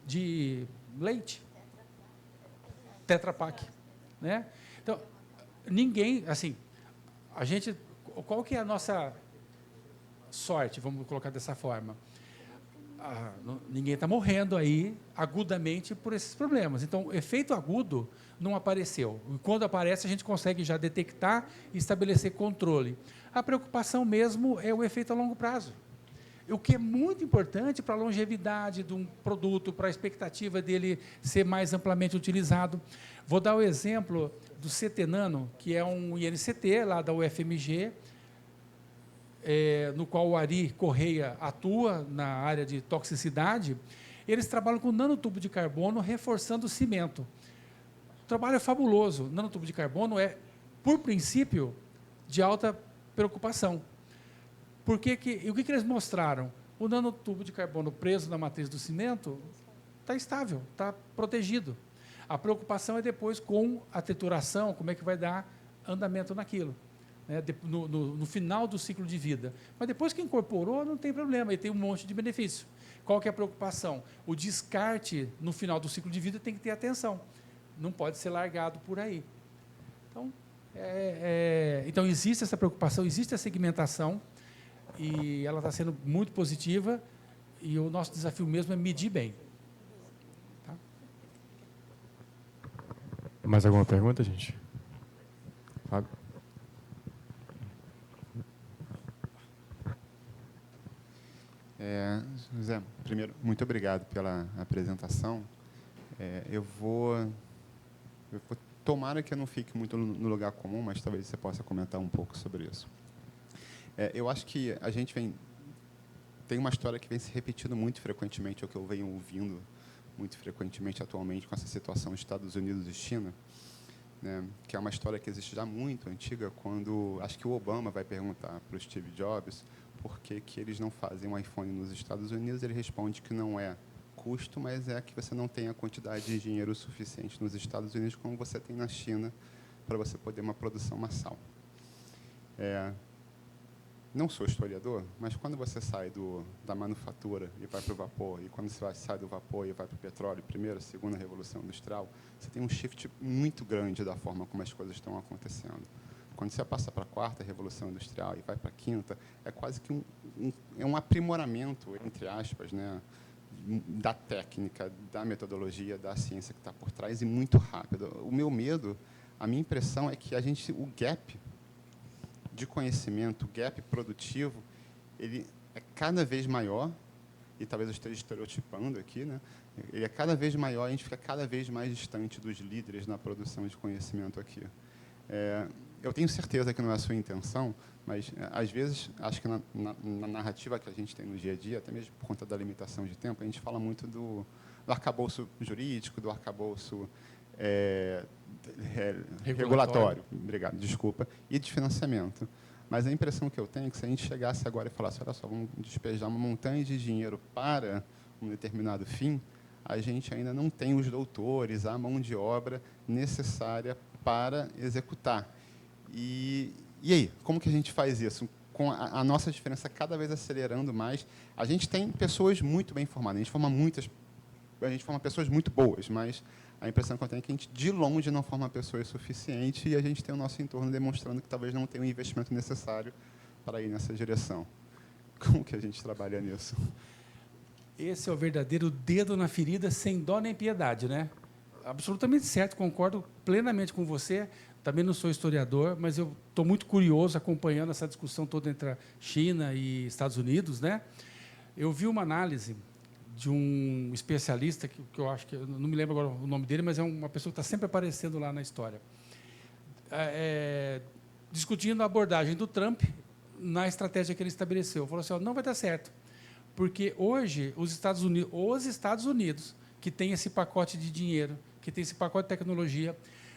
de leite, Tetra Pak, né? Então, ninguém, assim, qual que é a nossa sorte, vamos colocar dessa forma? Ninguém está morrendo aí agudamente por esses problemas. Então, o efeito agudo não apareceu. E quando aparece, a gente consegue já detectar e estabelecer controle. A preocupação mesmo é o efeito a longo prazo. O que é muito importante para a longevidade de um produto, para a expectativa dele ser mais amplamente utilizado. Vou dar o exemplo do CT Nano, que é um INCT lá da UFMG, no qual o Ari Correia atua na área de toxicidade. Eles trabalham com nanotubo de carbono reforçando o cimento. O trabalho é fabuloso. O nanotubo de carbono é, por princípio, de alta preocupação. O que eles mostraram? O nanotubo de carbono preso na matriz do cimento está estável, está protegido. A preocupação é depois com a trituração, como é que vai dar andamento naquilo, né, no final do ciclo de vida. Mas depois que incorporou, não tem problema, e tem um monte de benefício. Qual que é a preocupação? O descarte no final do ciclo de vida tem que ter atenção. Não pode ser largado por aí. Então existe essa preocupação, existe a segmentação, e ela está sendo muito positiva, e o nosso desafio mesmo é medir bem. Tá? Mais alguma pergunta, gente? Fábio? José, primeiro, muito obrigado pela apresentação. Tomara que eu não fique muito no lugar comum, mas talvez você possa comentar um pouco sobre isso. Eu acho que a gente tem uma história que vem se repetindo muito frequentemente, é o que eu venho ouvindo muito frequentemente atualmente com essa situação Estados Unidos e China, né, que é uma história que existe já muito antiga, quando acho que o Obama vai perguntar para o Steve Jobs por que eles não fazem um iPhone nos Estados Unidos, ele responde que não é custo, mas é que você não tem a quantidade de dinheiro suficiente nos Estados Unidos como você tem na China para você poder uma produção massal. Não sou historiador, mas quando você sai da manufatura e vai para o vapor, e quando você sai do vapor e vai para o petróleo, primeira, segunda revolução industrial, você tem um shift muito grande da forma como as coisas estão acontecendo. Quando você passa para a quarta revolução industrial e vai para a quinta, é quase que um aprimoramento, entre aspas, né, da técnica, da metodologia, da ciência que está por trás, e muito rápido. O meu medo, a minha impressão é que o gap de conhecimento, o gap produtivo, ele é cada vez maior, e talvez eu esteja estereotipando aqui, né? Ele é cada vez maior, a gente fica cada vez mais distante dos líderes na produção de conhecimento aqui. Eu tenho certeza que não é a sua intenção, mas, às vezes, acho que na narrativa que a gente tem no dia a dia, até mesmo por conta da limitação de tempo, a gente fala muito do arcabouço jurídico, do arcabouço regulatório, obrigado, desculpa, e de financiamento. Mas a impressão que eu tenho é que se a gente chegasse agora e falasse, olha só, vamos despejar uma montanha de dinheiro para um determinado fim, a gente ainda não tem os doutores, a mão de obra necessária para executar. E aí, como que a gente faz isso? Com a nossa diferença cada vez acelerando mais, a gente tem pessoas muito bem formadas, a gente forma pessoas muito boas, mas a impressão que eu tenho é que a gente, de longe, não forma pessoas suficientes, e a gente tem o nosso entorno demonstrando que talvez não tenha o investimento necessário para ir nessa direção. Como que a gente trabalha nisso? Esse é o verdadeiro dedo na ferida, sem dó nem piedade, né? Absolutamente certo, concordo plenamente com você. Também não sou historiador, mas eu estou muito curioso acompanhando essa discussão toda entre a China e Estados Unidos, né? Eu vi uma análise de um especialista, que eu acho que, eu não me lembro agora o nome dele, mas é uma pessoa que está sempre aparecendo lá na história, discutindo a abordagem do Trump na estratégia que ele estabeleceu. Falou assim, ó, não vai dar certo, porque hoje os Estados Unidos, que tem esse pacote de dinheiro, que tem esse pacote de tecnologia,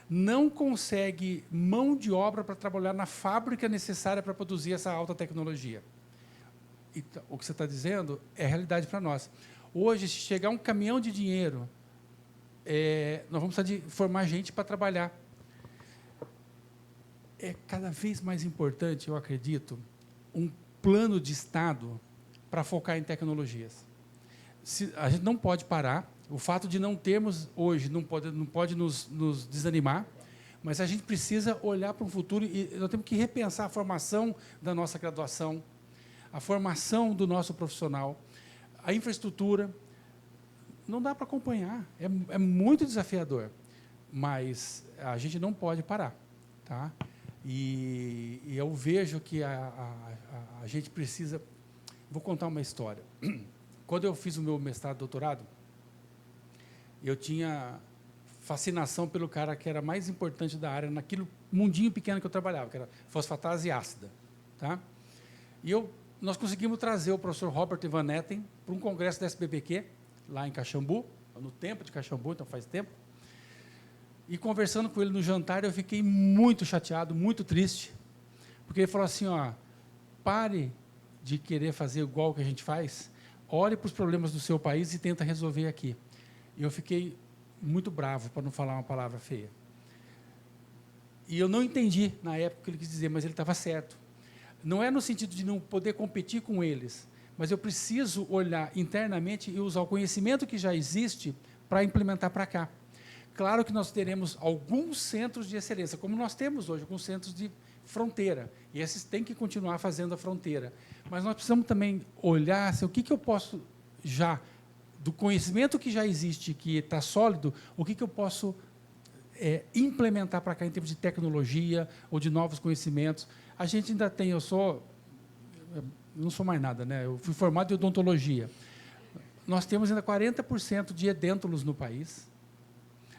não consegue mão de obra para trabalhar na fábrica necessária para produzir essa alta tecnologia. Então, o que você está dizendo é realidade para nós. Hoje, se chegar um caminhão de dinheiro, nós vamos precisar de formar gente para trabalhar. É cada vez mais importante, eu acredito, um plano de Estado para focar em tecnologias. A gente não pode parar. O fato de não termos hoje não pode nos desanimar, mas a gente precisa olhar para o futuro e nós temos que repensar a formação da nossa graduação, a formação do nosso profissional, a infraestrutura. Não dá para acompanhar, é muito desafiador, mas a gente não pode parar, tá? E eu vejo que a gente precisa... Vou contar uma história. Quando eu fiz o meu mestrado e doutorado, eu tinha fascinação pelo cara que era mais importante da área, naquele mundinho pequeno que eu trabalhava, que era fosfatase ácida. Tá? E nós conseguimos trazer o professor Robert Van Etten para um congresso da SBPQ, lá em Caxambu, no tempo de Caxambu, então faz tempo. E conversando com ele no jantar, eu fiquei muito chateado, muito triste, porque ele falou assim, ó, pare de querer fazer igual que a gente faz, olhe para os problemas do seu país e tenta resolver aqui. E eu fiquei muito bravo, para não falar uma palavra feia. E eu não entendi, na época, o que ele quis dizer, mas ele estava certo. Não é no sentido de não poder competir com eles, mas eu preciso olhar internamente e usar o conhecimento que já existe para implementar para cá. Claro que nós teremos alguns centros de excelência, como nós temos hoje, alguns centros de fronteira, e esses têm que continuar fazendo a fronteira. Mas nós precisamos também olhar assim, o que eu posso já, do conhecimento que já existe, que está sólido, o que eu posso implementar para cá em termos de tecnologia ou de novos conhecimentos. A gente ainda tem, eu não sou mais nada, né? Eu fui formado em odontologia. Nós temos ainda 40% de edêntulos no país.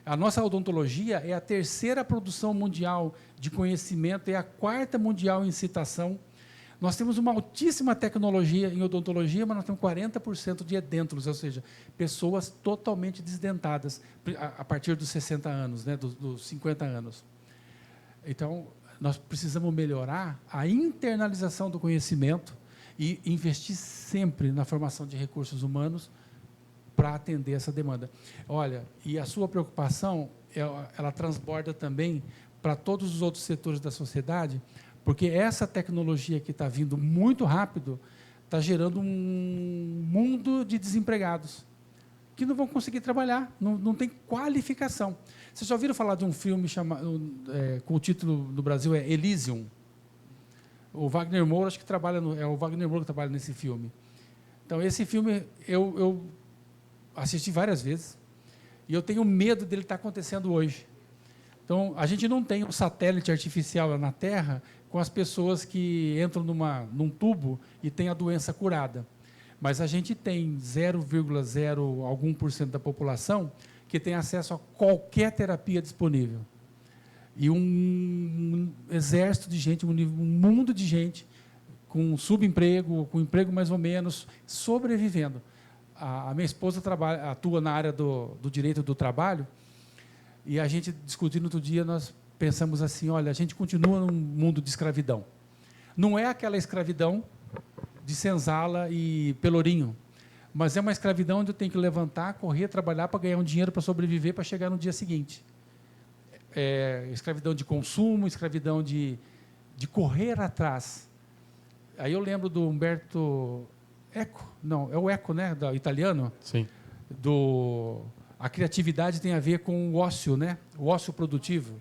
A nossa odontologia é a terceira produção mundial de conhecimento, é a quarta mundial em citação. Nós temos uma altíssima tecnologia em odontologia, mas nós temos 40% de edêntulos, ou seja, pessoas totalmente desdentadas a partir dos 60 anos, né, dos 50 anos. Então, nós precisamos melhorar a internalização do conhecimento e investir sempre na formação de recursos humanos para atender essa demanda. Olha, e a sua preocupação, ela transborda também para todos os outros setores da sociedade, porque essa tecnologia que está vindo muito rápido está gerando um mundo de desempregados que não vão conseguir trabalhar, não tem qualificação. Vocês já ouviram falar de um filme com o título no Brasil é Elysium? O Wagner Moura, acho que é o Wagner Moura que trabalha nesse filme. Então, esse filme eu assisti várias vezes e eu tenho medo dele estar acontecendo hoje. Então, a gente não tem um satélite artificial na Terra com as pessoas que entram num tubo e têm a doença curada. Mas a gente tem 0,0 algum % da população que tem acesso a qualquer terapia disponível. E um exército de gente, um mundo de gente com subemprego, com emprego mais ou menos, sobrevivendo. A minha esposa atua na área do direito do trabalho, e a gente, discutindo outro dia, nós pensamos assim, olha, a gente continua num mundo de escravidão. Não é aquela escravidão de senzala e pelourinho, mas é uma escravidão onde eu tenho que levantar, correr, trabalhar para ganhar um dinheiro para sobreviver, para chegar no dia seguinte. Escravidão de consumo, escravidão de correr atrás. Aí eu lembro do Umberto Eco, não, é o Eco, né, italiano? Sim. A criatividade tem a ver com o ócio, né? O ócio produtivo,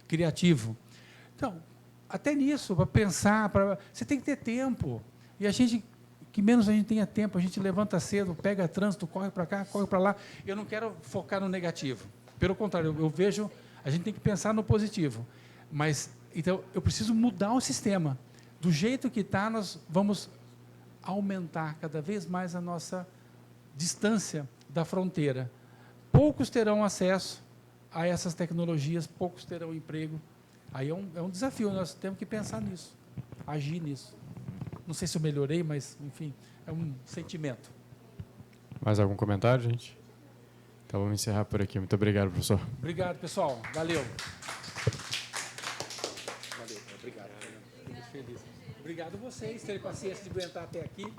criativo. Então, até nisso, para pensar, você tem que ter tempo. E a gente, que menos a gente tenha tempo, a gente levanta cedo, pega trânsito, corre para cá, corre para lá. Eu não quero focar no negativo. Pelo contrário, eu vejo, a gente tem que pensar no positivo. Mas, então, eu preciso mudar o sistema. Do jeito que está, nós vamos aumentar cada vez mais a nossa distância da fronteira. Poucos terão acesso a essas tecnologias, poucos terão emprego. Aí é um desafio, nós temos que pensar nisso, agir nisso. Não sei se eu melhorei, mas, enfim, é um sentimento. Mais algum comentário, gente? Então, vamos encerrar por aqui. Muito obrigado, professor. Obrigado, pessoal. Valeu. Valeu, obrigado. Fico muito feliz. Obrigado a vocês terem paciência de aguentar até aqui.